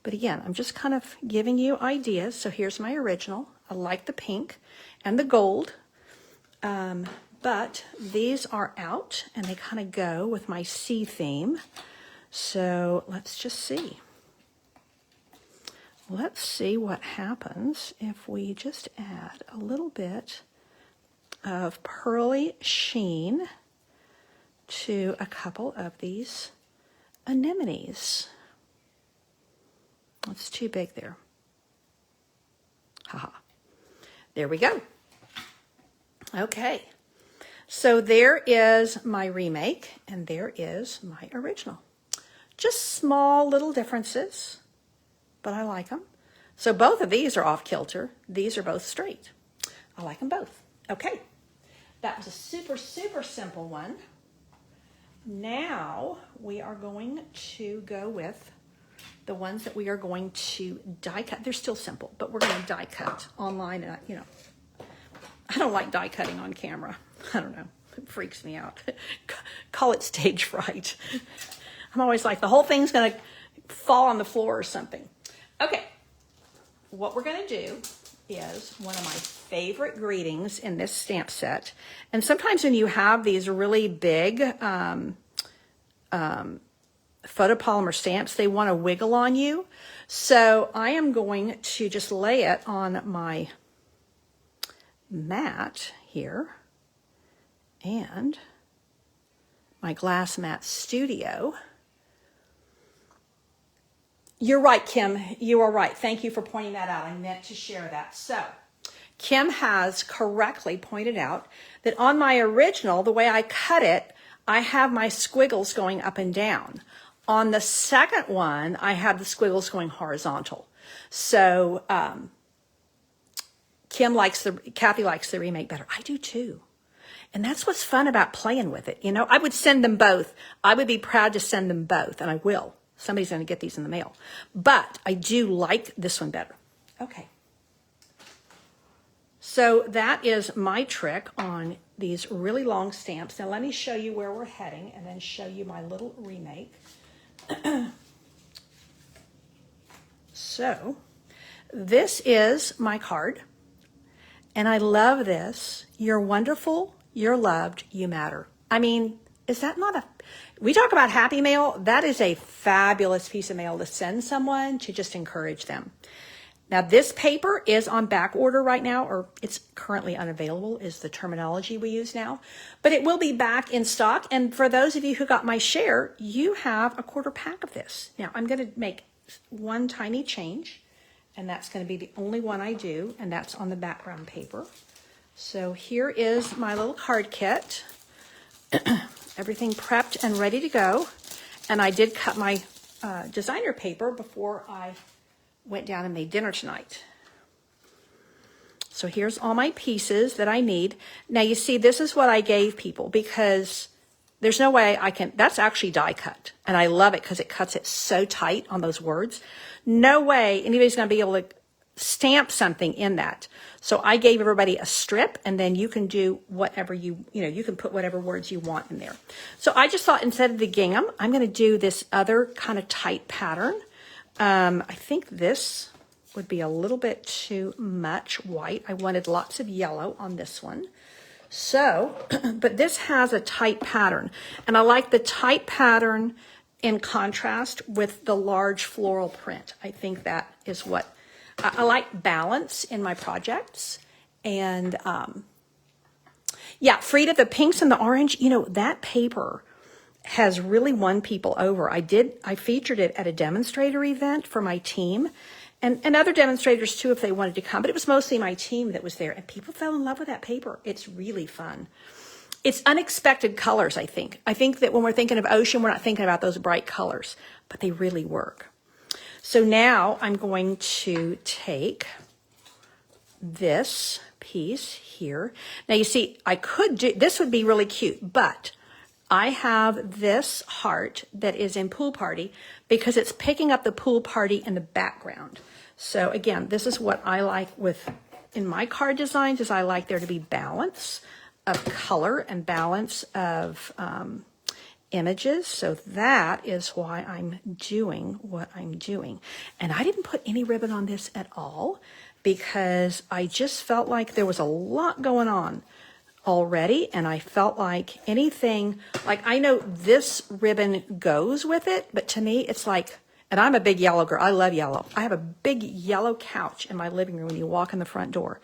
But again, I'm just kind of giving you ideas. So here's my original. I like the pink and the gold. But these are out, and they kind of go with my sea theme. So let's just see. Let's see what happens if we just add a little bit of pearly sheen to a couple of these anemones. It's too big there. Haha. There we go. Okay. So there is my remake, and there is my original. Just small little differences, but I like them. So both of these are off kilter. These are both straight. I like them both. Okay. That was a super, super simple one. Now we are going to go with the ones that we are going to die cut. They're still simple, but we're going to die cut online. And I don't like die cutting on camera. I don't know. It freaks me out. Call it stage fright. I'm always like, the whole thing's going to fall on the floor or something. Okay. What we're going to do is one of my favorite greetings in this stamp set. And sometimes when you have these really big photopolymer stamps, they want to wiggle on you. So I am going to just lay it on my mat here and my Glass Mat Studio. You're right, Kim. You are right. Thank you for pointing that out. I meant to share that. So Kim has correctly pointed out that on my original, the way I cut it, I have my squiggles going up and down. On the second one, I have the squiggles going horizontal. So Kathy likes the remake better. I do too. And that's what's fun about playing with it. You know, I would send them both. I would be proud to send them both, and I will. Somebody's going to get these in the mail. But I do like this one better. Okay. So that is my trick on these really long stamps. Now let me show you where we're heading and then show you my little remake. So this is my card. And I love this. You're wonderful. You're loved. You matter. I mean, is that not a... We talk about happy mail. That is a fabulous piece of mail to send someone to just encourage them. Now, this paper is on back order right now, or it's currently unavailable is the terminology we use now. But it will be back in stock. And for those of you who got my share, you have a quarter pack of this. Now, I'm going to make one tiny change, and that's going to be the only one I do, and that's on the background paper. So here is my little card kit. Everything prepped and ready to go. And I did cut my designer paper before I went down and made dinner tonight. So here's all my pieces that I need. Now you see, this is what I gave people because there's no way I can, that's actually die cut. And I love it because it cuts it so tight on those words. No way anybody's going to be able to stamp something in that. So I gave everybody a strip, and then you can do whatever you can put whatever words you want in there. So I just thought instead of the gingham, I'm going to do this other kind of tight pattern. I think this would be a little bit too much white. I wanted lots of yellow on this one. So, but this has a tight pattern, and I like the tight pattern in contrast with the large floral print. I think that is what I like, balance in my projects. And yeah, Frida, the pinks and the orange, that paper has really won people over. I featured it at a demonstrator event for my team and other demonstrators too, if they wanted to come, but it was mostly my team that was there, and people fell in love with that paper. It's really fun. it's unexpected colors, I think. I think that when we're thinking of ocean, we're not thinking about those bright colors, but they really work. So now I'm going to take this piece here. Now you see, I could do, this would be really cute, but I have this heart that is in Pool Party because it's picking up the pool party in the background. So again, this is what I like in my card designs, is I like there to be balance of color and balance of images. So that is why I'm doing what I'm doing. And I didn't put any ribbon on this at all because I just felt like there was a lot going on already, and I felt like anything, like I know this ribbon goes with it, but to me it's like, and I'm a big yellow girl, I love yellow. I have a big yellow couch in my living room when you walk in the front door.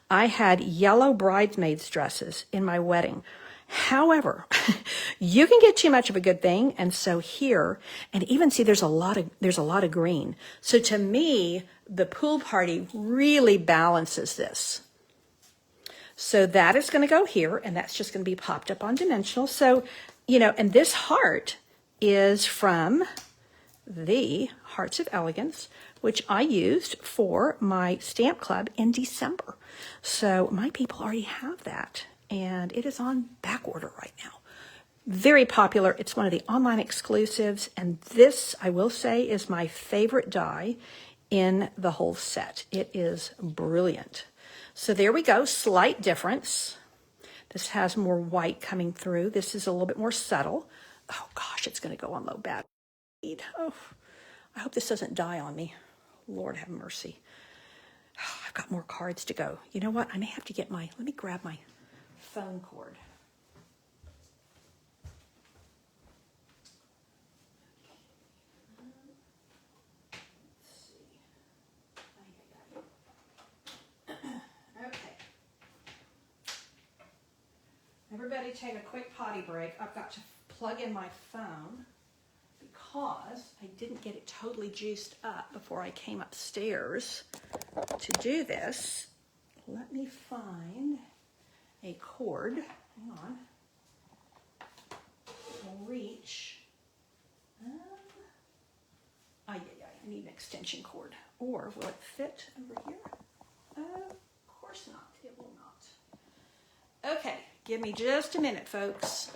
I had yellow bridesmaids dresses in my wedding. However, you can get too much of a good thing, and so here, and even see there's a lot of green. So to me, the Pool Party really balances this. So that is going to go here, and that's just going to be popped up on dimensional. So, you know, and this heart is from the Hearts of Elegance, which I used for my stamp club in December. So my people already have that, and it is on back order right now. Very popular. It's one of the online exclusives, and this, I will say, is my favorite die in the whole set. It is brilliant. So there we go, slight difference. This has more white coming through. This is a little bit more subtle. Oh gosh, it's going to go on low battery. Oh, I hope this doesn't die on me. Lord have mercy. Oh, I've got more cards to go. You know what? I may have to get let me grab my phone cord. Everybody take a quick potty break. I've got to plug in my phone because I didn't get it totally juiced up before I came upstairs to do this. Let me find a cord. Hang on. I'll reach. I need an extension cord. Or will it fit over here? Of course not. It will not. Okay. Give me just a minute, folks.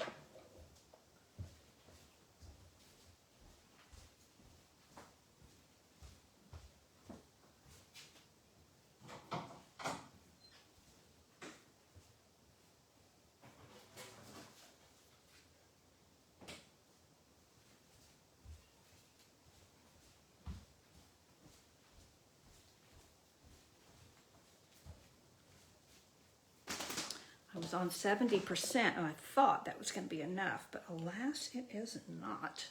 I was on 70%, and I thought that was going to be enough, but alas, it is not.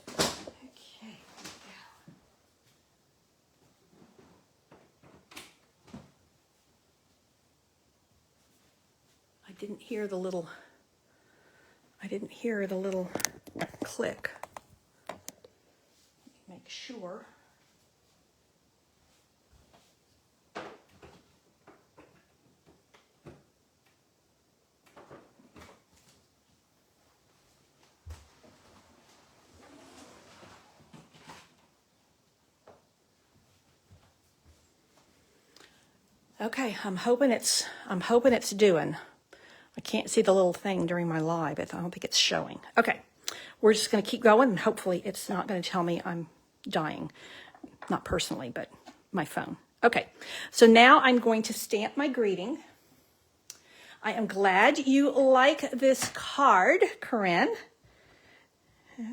Okay, I didn't hear the little click. Let me make sure. Okay, I'm hoping it's doing. I can't see the little thing during my live, but I don't think it's showing. Okay, we're just going to keep going, and hopefully it's not going to tell me I'm dying. Not personally, but my phone. Okay, so now I'm going to stamp my greeting. I am glad you like this card, Corinne.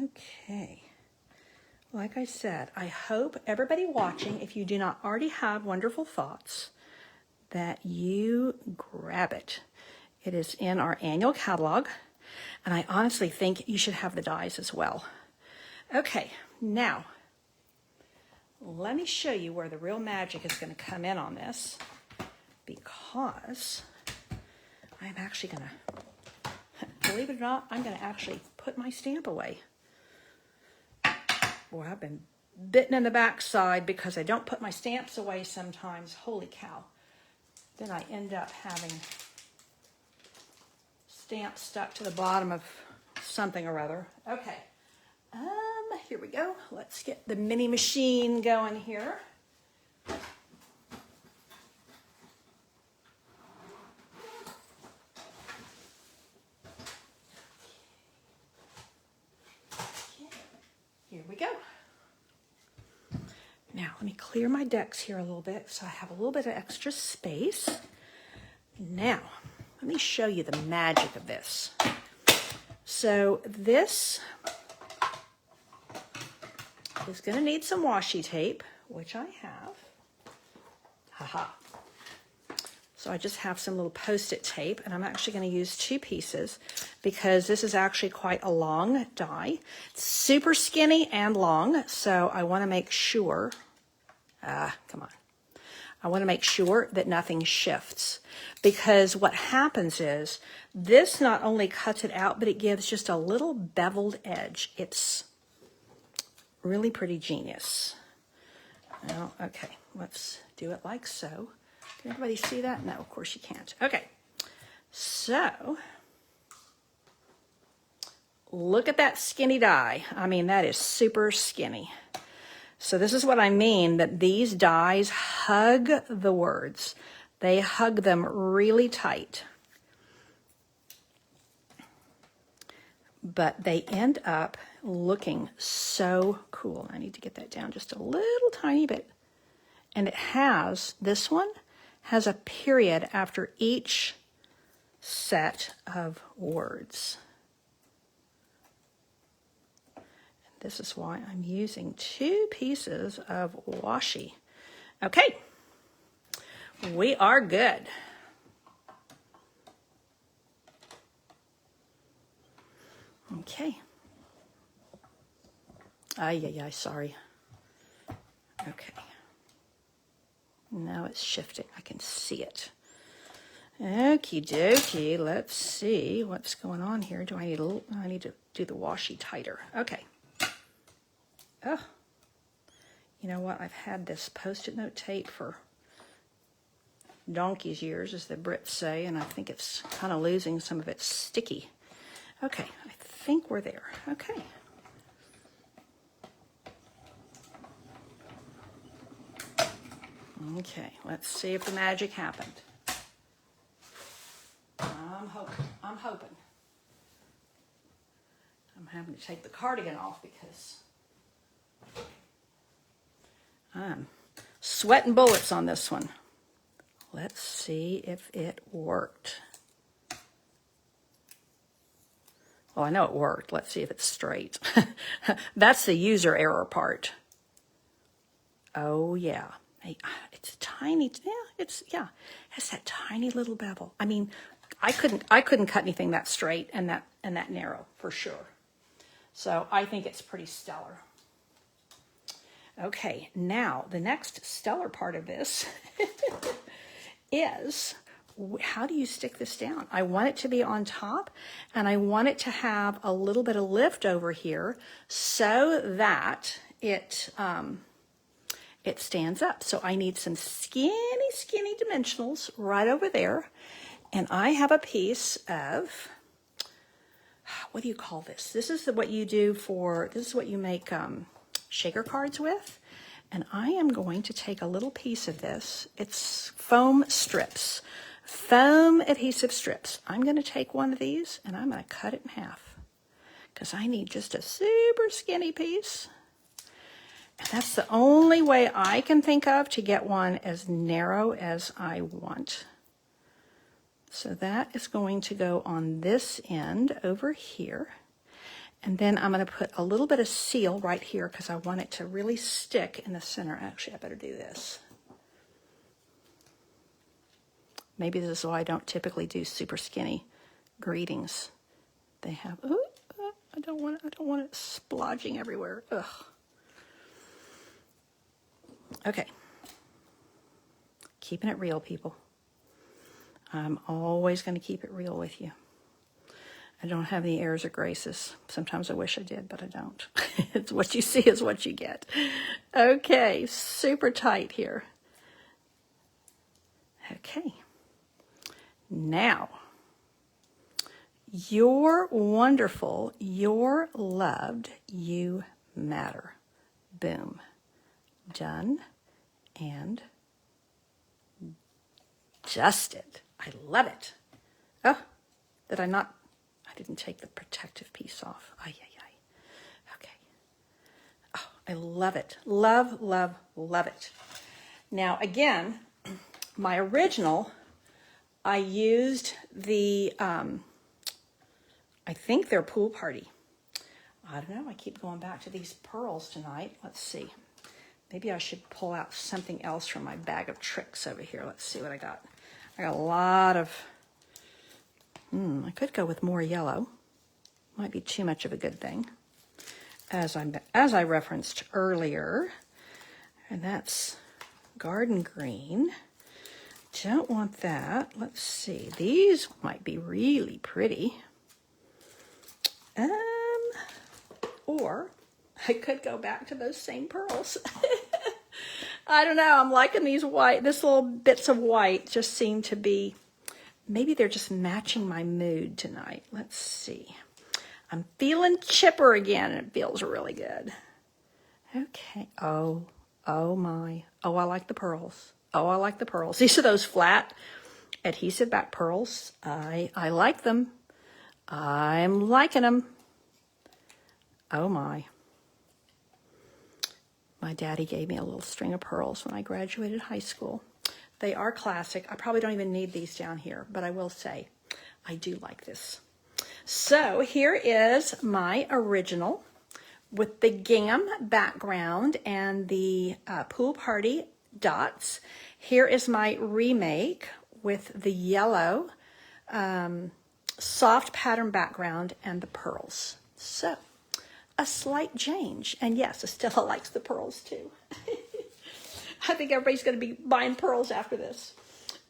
Okay. Like I said, I hope everybody watching, if you do not already have Wonderful Thoughts, that you grab it. It is in our annual catalog, and I honestly think you should have the dies as well. Okay, now, let me show you where the real magic is going to come in on this, because I'm actually going to, believe it or not, I'm going to actually put my stamp away. Boy, I've been bitten in the backside because I don't put my stamps away sometimes. Holy cow. Then I end up having stamp stuck to the bottom of something or other. Okay. Here we go. Let's get the mini machine going here. Here we go. Now, let me clear my decks here a little bit so I have a little bit of extra space. Now, let me show you the magic of this. So this is going to need some washi tape, which I have. Haha. So I just have some little Post-it tape, and I'm actually going to use 2 pieces because this is actually quite a long die. It's super skinny and long, so I want to make sure, come on. I want to make sure that nothing shifts, because what happens is this not only cuts it out, but it gives just a little beveled edge. It's really pretty genius. Well, okay, let's do it like so. Can everybody see that? No, of course you can't. Okay, so look at that skinny die. I mean, that is super skinny. So this is what I mean, that these dies hug the words. They hug them really tight. But they end up looking so cool. I need to get that down just a little tiny bit. And it has, this one has a period after each set of words. This is why I'm using 2 pieces of washi. Okay, we are good. Okay. Ay, sorry. Okay. Now it's shifting. I can see it. Okie dokie. Let's see what's going on here. I need to do the washi tighter. Okay. Oh, you know what? I've had this Post-it note tape for donkey's years, as the Brits say, and I think it's kind of losing some of its sticky. Okay, I think we're there. Okay. Okay, let's see if the magic happened. I'm hoping. I'm having to take the cardigan off because I'm sweating bullets on this one. Let's see if it worked. Well, I know it worked. Let's see if it's straight. That's the user error part. Oh, yeah. It's tiny. Yeah, it has that tiny little bevel. I mean, I couldn't cut anything that straight and that narrow for sure. So I think it's pretty stellar. Okay, now the next stellar part of this is, how do you stick this down? I want it to be on top, and I want it to have a little bit of lift over here so that it stands up. So I need some skinny dimensionals right over there. And I have a piece of, what do you call this? This is what you do this is what you make shaker cards with. And I am going to take a little piece of this. It's foam strips, foam adhesive strips. I'm going to take one of these and I'm going to cut it in half because I need just a super skinny piece. And that's the only way I can think of to get one as narrow as I want. So that is going to go on this end over here. And then I'm going to put a little bit of seal right here because I want it to really stick in the center. Actually, I better do this. Maybe this is why I don't typically do super skinny greetings. They have, I don't want it splodging everywhere. Ugh. Okay. Keeping it real, people. I'm always going to keep it real with you. I don't have any airs or graces. Sometimes I wish I did, but I don't. It's what you see is what you get. Okay, super tight here. Okay. Now, You're wonderful. You're loved. You matter. Boom. Done and dusted. I love it. Oh, did I not? I didn't take the protective piece off. Ay, ay, ay. Okay. Oh, I love it. Love, love, love it. Now, again, my original, I used the, I think they're Pool Party. I don't know. I keep going back to these pearls tonight. Let's see. Maybe I should pull out something else from my bag of tricks over here. Let's see what I got. I got a lot of, I could go with more yellow. Might be too much of a good thing. As I referenced earlier, and that's garden green. Don't want that. Let's see. These might be really pretty. Or I could go back to those same pearls. I don't know. I'm liking these white. This little bits of white just seem to be, maybe they're just matching my mood tonight. Let's see. I'm feeling chipper again, and it feels really good. Okay. Oh my. Oh, I like the pearls. Oh, I like the pearls. These are those flat adhesive back pearls. I like them. I'm liking them. Oh my. My daddy gave me a little string of pearls when I graduated high school. They are classic. I probably don't even need these down here, but I will say I do like this. So here is my original with the gingham background and the Pool Party dots. Here is my remake with the yellow soft pattern background and the pearls. So a slight change. And yes, Estella likes the pearls too. I think everybody's going to be buying pearls after this.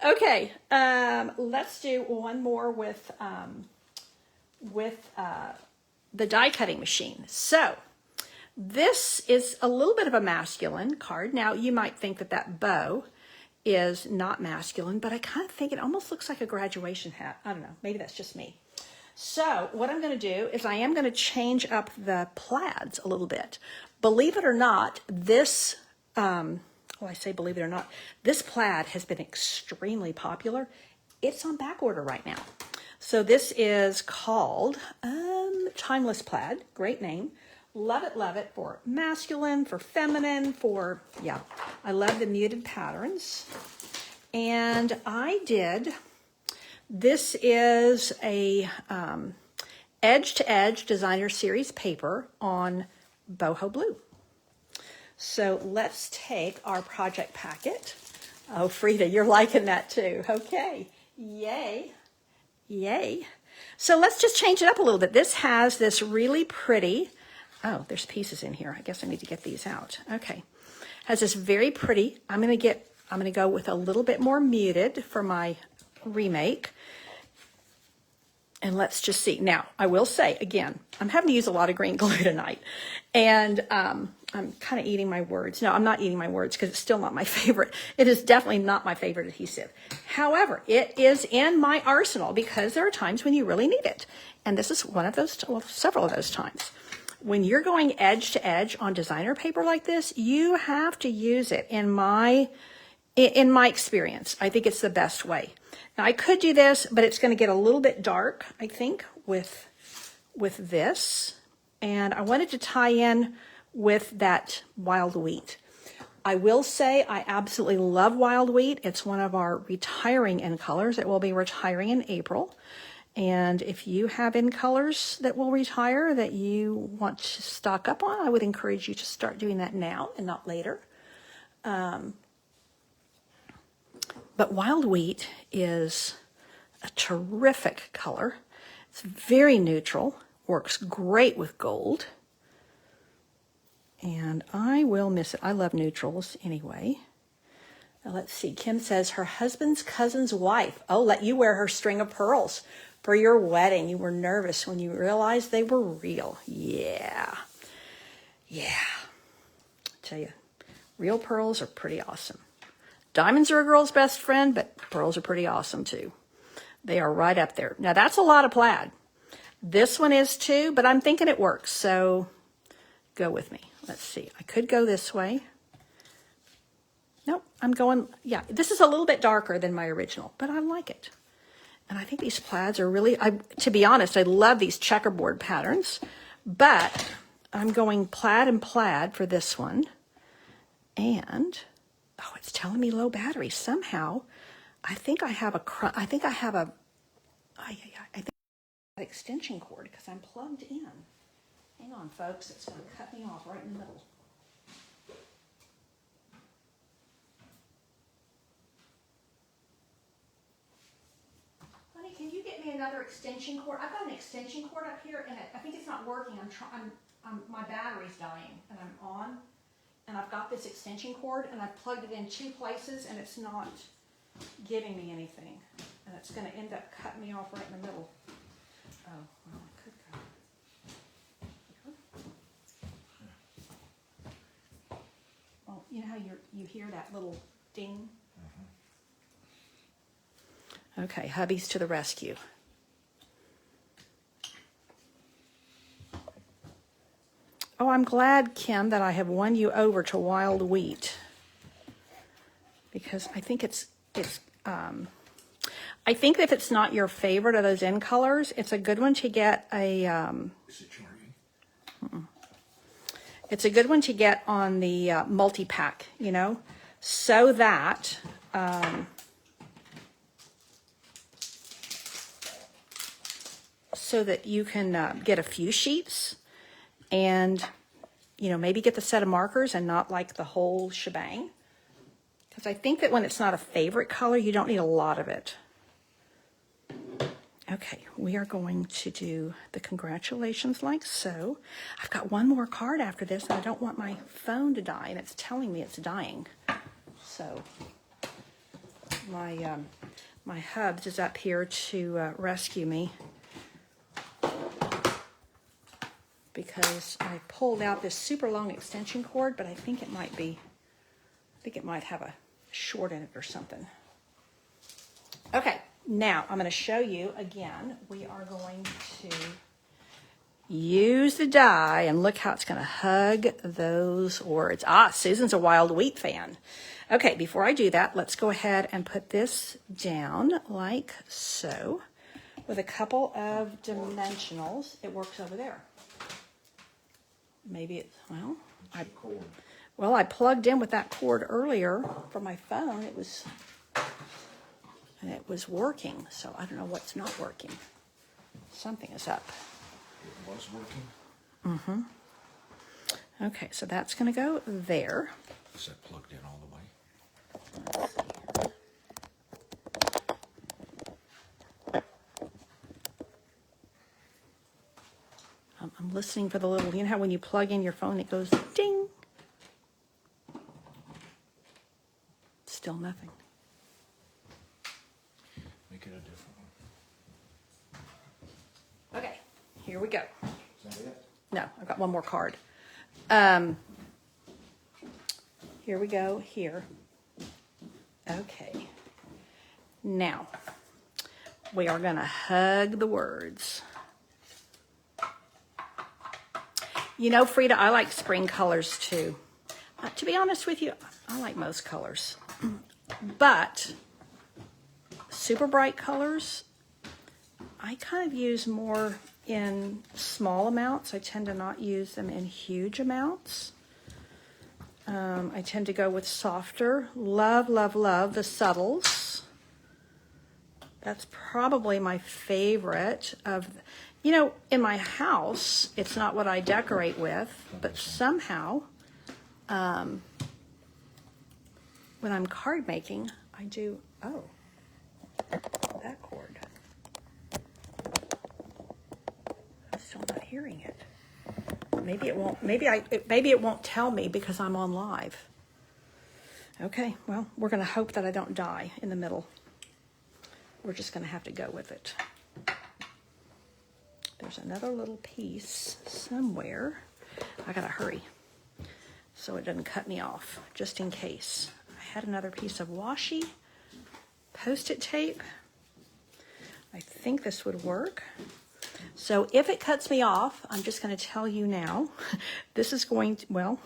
Okay, let's do one more with the die cutting machine. So this is a little bit of a masculine card. Now you might think that that bow is not masculine, but I kind of think it almost looks like a graduation hat. I don't know, maybe that's just me. So what I'm going to do is I am going to change up the plaids a little bit. Believe it or not, this, well, I say believe it or not, this plaid has been extremely popular. It's on back order right now. So this is called Timeless Plaid. Great name. Love it for masculine, for feminine, for, yeah. I love the muted patterns. And I did... This is a edge-to-edge designer series paper on boho blue. So let's take our project packet. Oh, Frida, you're liking that too. Okay, yay, yay. So let's just change it up a little bit. This has this really pretty, oh, there's pieces in here. I guess I need to get these out. Okay, has this very pretty, I'm gonna go with a little bit more muted for my remake. And let's just see. Now, I will say, again, I'm having to use a lot of green glue tonight. And I'm kind of eating my words. No, I'm not eating my words because it's still not my favorite. It is definitely not my favorite adhesive. However, it is in my arsenal because there are times when you really need it. And this is one of those, well, several of those times. When you're going edge to edge on designer paper like this, you have to use it in my experience. I think it's the best way. Now I could do this, but it's going to get a little bit dark, I think, with this. And I wanted to tie in with that wild wheat. I will say I absolutely love wild wheat. It's one of our retiring in colors. It will be retiring in April. And if you have in colors that will retire that you want to stock up on, I would encourage you to start doing that now and not later. But wild wheat is a terrific color. It's very neutral, works great with gold. And I will miss it. I love neutrals anyway. Now let's see. Kim says her husband's cousin's wife. Oh, let you wear her string of pearls for your wedding. You were nervous when you realized they were real. Yeah. Yeah. I tell you, real pearls are pretty awesome. Diamonds are a girl's best friend, but pearls are pretty awesome too. They are right up there. Now that's a lot of plaid. This one is too, but I'm thinking it works, so go with me. Let's see. I could go this way. Nope, I'm going, yeah, this is a little bit darker than my original, but I like it. And I think these plaids are really, to be honest, I love these checkerboard patterns, but I'm going plaid and plaid for this one. And, oh, it's telling me low battery. Somehow, I think I have an extension cord because I'm plugged in. Hang on, folks, it's going to cut me off right in the middle. Honey, can you get me another extension cord? I've got an extension cord up here, and I think it's not working. My battery's dying, and I'm on, and I've got this extension cord, and I've plugged it in 2 places, and it's not giving me anything, and it's going to end up cutting me off right in the middle. Oh, well, it could go. Well, you know how you hear that little ding? Okay, hubby's to the rescue. Oh, I'm glad, Kim, that I have won you over to wild wheat, because I think I think if it's not your favorite of those end colors, it's a good one to get a. Is it charging? It's a good one to get on the multi-pack, so that you can get a few sheets and, maybe get the set of markers and not like the whole shebang. Because I think that when it's not a favorite color, you don't need a lot of it. Okay, we are going to do the congratulations like so. I've got one more card after this, and I don't want my phone to die, and it's telling me it's dying. So my hubs is up here to rescue me, because I pulled out this super long extension cord, but I think it might have a short in it or something. Okay. Now, I'm going to show you again. We are going to use the die, and look how it's going to hug those words. Susan's a wild wheat fan. Okay, before I do that, let's go ahead and put this down like so with a couple of dimensionals. It works over there. Maybe it's, I plugged in with that cord earlier for my phone. It was working, so I don't know what's not working. Something is up. It was working? Okay, so that's going to go there. Is that plugged in all the way? I'm listening for the little, how when you plug in your phone, it goes ding. Still nothing. Make it a different one. Okay, here we go. Is that it? No, I've got one more card. Here we go, here. Okay. Now, we are going to hug the words. Frida, I like spring colors too. To be honest with you, I like most colors. But super bright colors, I kind of use more in small amounts. I tend to not use them in huge amounts. I tend to go with softer. Love, love, love the subtles. That's probably my favorite of, in my house, it's not what I decorate with, but somehow, when I'm card making, I do, that chord. I'm still not hearing it. Maybe it won't. Maybe it won't tell me because I'm on live. Okay, well, we're going to hope that I don't die in the middle. We're just going to have to go with it. There's another little piece somewhere. I got to hurry so it doesn't cut me off, just in case. I had another piece of washi Post-it tape. I think this would work. So if it cuts me off, I'm just going to tell you now, this is going to, well,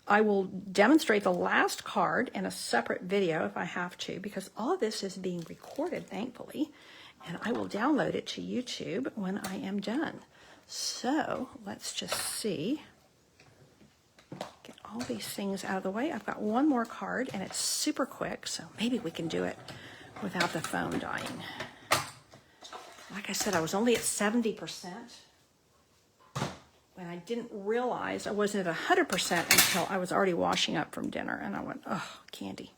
I will demonstrate the last card in a separate video if I have to, because all of this is being recorded, thankfully, and I will download it to YouTube when I am done. So let's just see. Get all these things out of the way. I've got one more card, and it's super quick, so maybe we can do it without the phone dying. Like I said, I was only at 70%, and I didn't realize I wasn't at 100% until I was already washing up from dinner, and I went, oh, candy.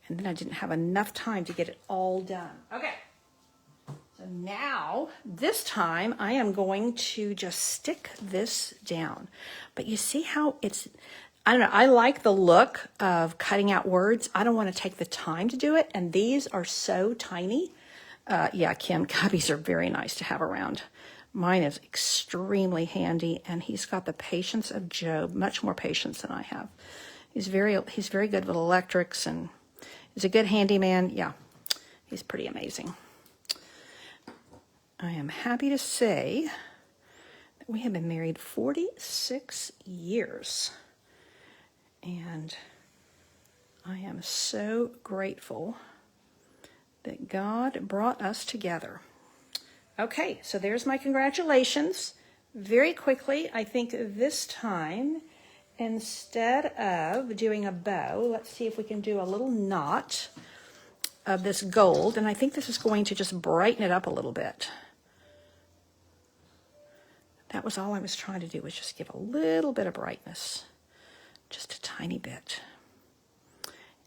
And then I didn't have enough time to get it all done. Okay. So now, this time, I am going to just stick this down. But you see how it's, I don't know, I like the look of cutting out words. I don't want to take the time to do it, and these are so tiny. Yeah, Kim, cubbies are very nice to have around. Mine is extremely handy, and he's got the patience of Job, much more patience than I have. He's very good with electrics, and he's a good handyman. Yeah, he's pretty amazing. I am happy to say that we have been married 46 years, and I am so grateful that God brought us together. Okay, so there's my congratulations. Very quickly, I think this time, instead of doing a bow, let's see if we can do a little knot of this gold, and I think this is going to just brighten it up a little bit. That was all I was trying to do, was just give a little bit of brightness, just a tiny bit.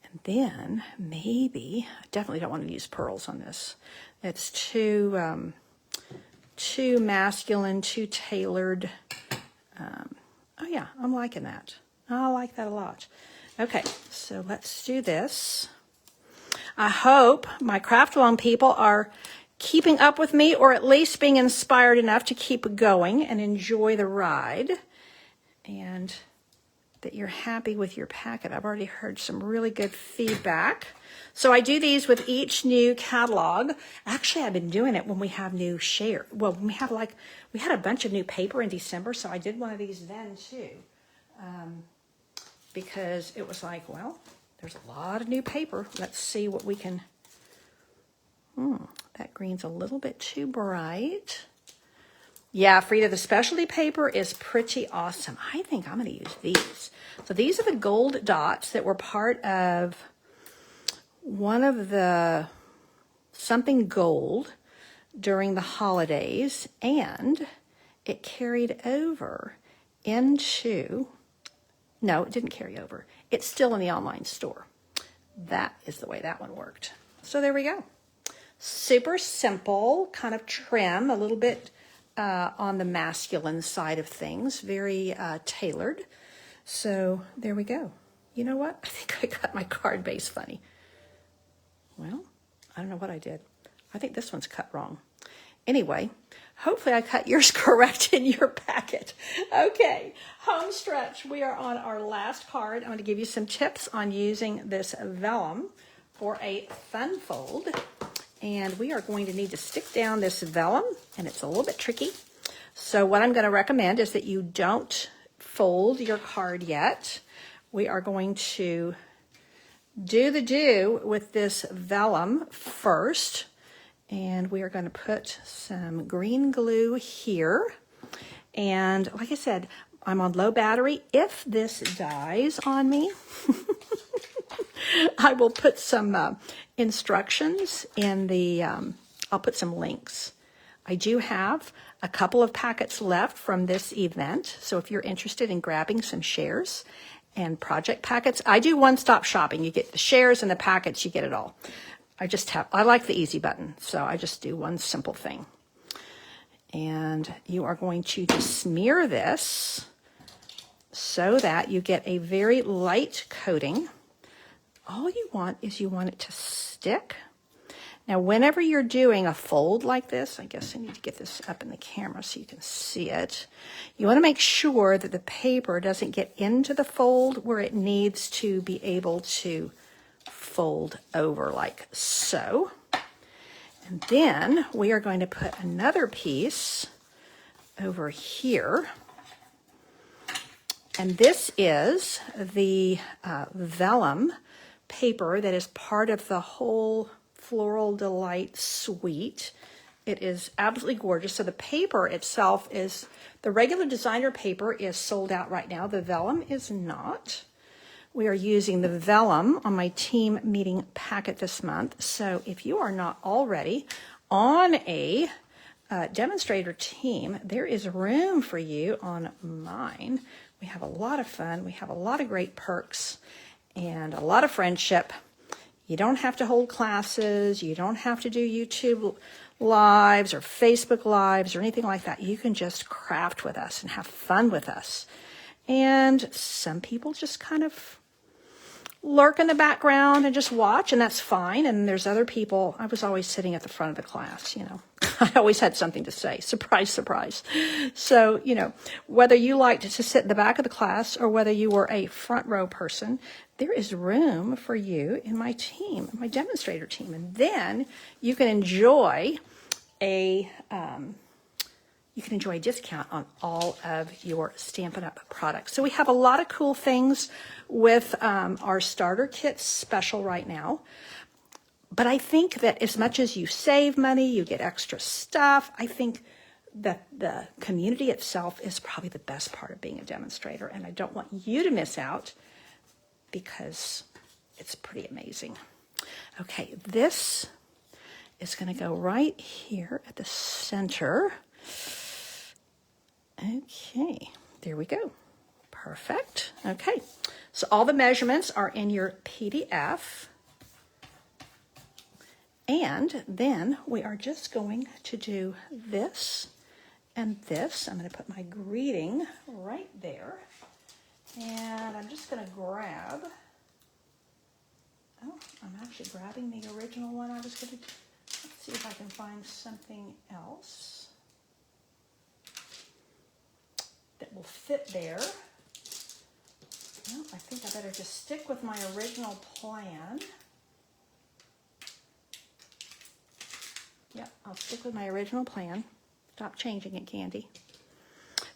And then maybe, I definitely don't want to use pearls on this. It's too masculine, too tailored. Oh yeah, I'm liking that. I like that a lot. Okay, so let's do this. I hope my craft along people are keeping up with me, or at least being inspired enough to keep going and enjoy the ride. And that you're happy with your packet. I've already heard some really good feedback. So I do these with each new catalog. Actually, I've been doing it when we have new share. Well, when we had a bunch of new paper in December, so I did one of these then too. Because it was like, well, there's a lot of new paper. Let's see what we can, that green's a little bit too bright. Yeah, Frida, the specialty paper is pretty awesome. I think I'm going to use these. So these are the gold dots that were part of one of the something gold during the holidays, and it carried over into, no, it didn't carry over. It's still in the online store. That is the way that one worked. So there we go. Super simple, kind of trim, a little bit on the masculine side of things, very tailored. So there we go. You know what? I think I got my card base funny. Well, I don't know what I did. I think this one's cut wrong. Anyway, hopefully I cut yours correct in your packet. Okay, home stretch. We are on our last card. I'm going to give you some tips on using this vellum for a fun fold. And we are going to need to stick down this vellum, and it's a little bit tricky. So what I'm going to recommend is that you don't fold your card yet. We are going to do with this vellum first. And we are going to put some green glue here. And like I said, I'm on low battery. If this dies on me, I will put some instructions in the, I'll put some links. I do have a couple of packets left from this event. So if you're interested in grabbing some shares and project packets, I do one-stop shopping. You get the shares and the packets, you get it all. I like the easy button, so I just do one simple thing. And you are going to just smear this so that you get a very light coating. All you want is you want it to stick. Now, whenever you're doing a fold like this, I guess I need to get this up in the camera so you can see it. You want to make sure that the paper doesn't get into the fold where it needs to be able to fold over like so. And then we are going to put another piece over here. And this is the vellum paper that is part of the whole Floral Delight suite. It is absolutely gorgeous. So the paper itself is, the regular designer paper is sold out right now. The vellum is not. We are using the vellum on my team meeting packet this month. So if you are not already on a demonstrator team, there is room for you on mine. We have a lot of fun. We have a lot of great perks and a lot of friendship. You don't have to hold classes. You don't have to do YouTube lives or Facebook lives or anything like that. You can just craft with us and have fun with us. And some people just kind of lurk in the background and just watch, and that's fine. And there's other people. I was always sitting at the front of the class, you know. I always had something to say. Surprise, surprise. So, you know, whether you liked to sit in the back of the class or whether you were a front row person, there is room for you in my team, my demonstrator team. And then you can enjoy a discount on all of your Stampin' Up! Products. So we have a lot of cool things with our starter kits special right now. But I think that as much as you save money, you get extra stuff, I think that the community itself is probably the best part of being a demonstrator. And I don't want you to miss out because it's pretty amazing. Okay, this is going to go right here at the center. Okay, there we go. Perfect. Okay, so all the measurements are in your PDF. And then we are just going to do this and this. I'm going to put my greeting right there. And I'm just going to grab, I'm actually grabbing the original one I was going to, let's see if I can find something else that will fit there. No, I think I better just stick with my original plan. Yep, I'll stick with my original plan. Stop changing it, Candy.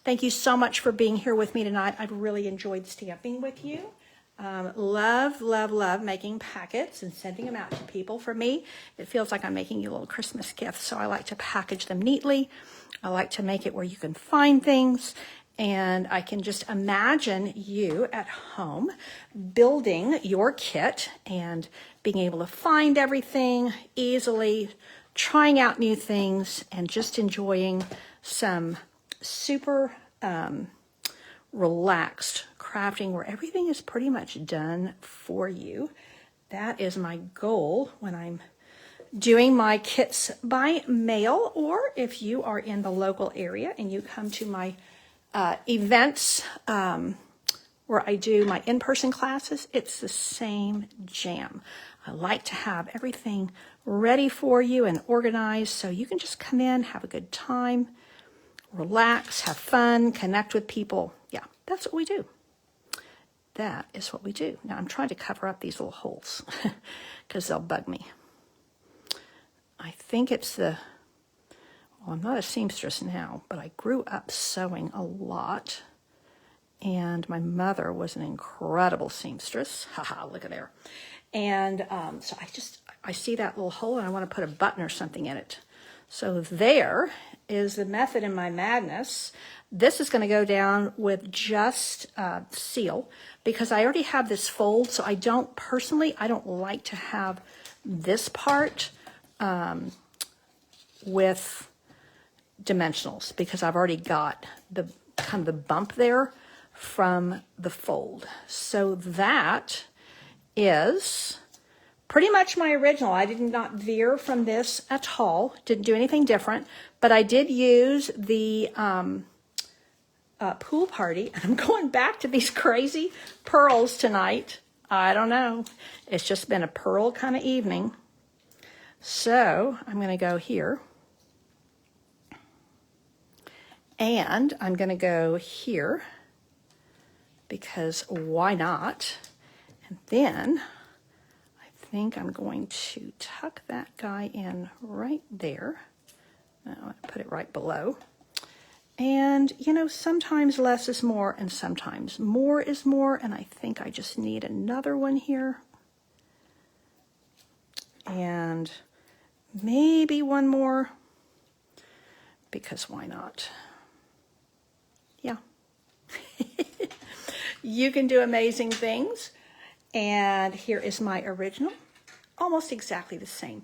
Thank you so much for being here with me tonight. I've really enjoyed stamping with you. Love, love, love making packets and sending them out to people. For me, it feels like I'm making you a little Christmas gift, so I like to package them neatly. I like to make it where you can find things, and I can just imagine you at home building your kit and being able to find everything easily, trying out new things, and just enjoying some super relaxed crafting where everything is pretty much done for you. That is my goal when I'm doing my kits by mail, or if you are in the local area and you come to my events where I do my in-person classes, it's the same jam. I like to have everything ready for you and organized so you can just come in, have a good time, relax, have fun, connect with people. Yeah, that's what we do. That is what we do. Now I'm trying to cover up these little holes because they'll bug me. I think it's well, I'm not a seamstress now, but I grew up sewing a lot. And my mother was an incredible seamstress. Haha, look at there. And so I see that little hole and I want to put a button or something in it. So there is the method in my madness. This is going to go down with just seal because I already have this fold. So I don't like to have this part with dimensionals because I've already got the kind of the bump there from the fold. So that is pretty much my original. I did not veer from this at all. Didn't do anything different, but I did use the pool party. And I'm going back to these crazy pearls tonight. I don't know. It's just been a pearl kind of evening. So I'm going to go here. And I'm going to go here because why not? And then I think I'm going to tuck that guy in right there. Now I'm going to put it right below. And, you know, sometimes less is more and sometimes more is more. And I think I just need another one here. And maybe one more, because why not? Yeah. You can do amazing things. And here is my original, almost exactly the same.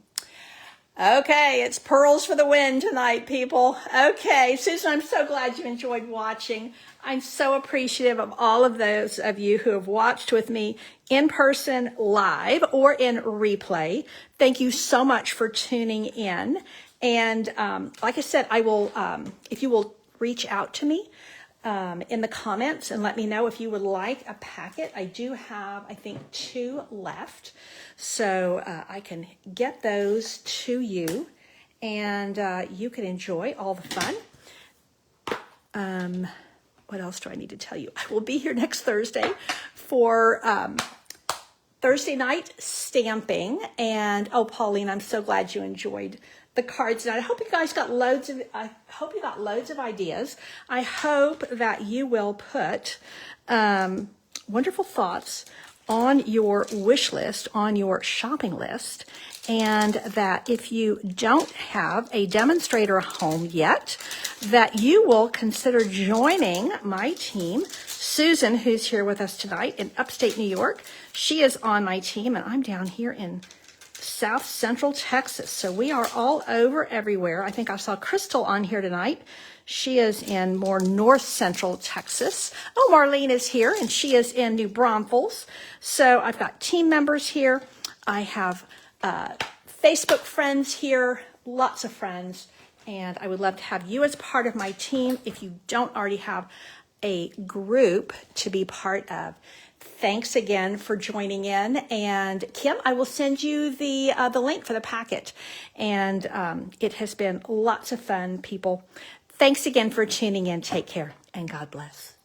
Okay, it's pearls for the win tonight, people. Okay, Susan, I'm so glad you enjoyed watching. I'm so appreciative of all of those of you who have watched with me in person, live, or in replay. Thank you so much for tuning in. And like I said, I will, if you will reach out to me in the comments and let me know if you would like a packet. I do have, I think, 2 left. So I can get those to you, and you can enjoy all the fun. What else do I need to tell you? I will be here next Thursday for Thursday night stamping. And oh, Pauline, I'm so glad you enjoyed the cards tonight. I hope you guys got loads of ideas. I hope that you will put wonderful thoughts on your wish list, on your shopping list, and that if you don't have a demonstrator home yet, that you will consider joining my team. Susan, who's here with us tonight in upstate New York, she is on my team, and I'm down here in South Central Texas. So we are all over everywhere. I think I saw Crystal on here tonight. She is in more North Central Texas. Oh, Marlene is here, and she is in New Braunfels. So I've got team members here. I have Facebook friends here, lots of friends, and I would love to have you as part of my team if you don't already have a group to be part of. Thanks again for joining in. And Kim, I will send you the link for the packet. And it has been lots of fun, people. Thanks again for tuning in. Take care and God bless.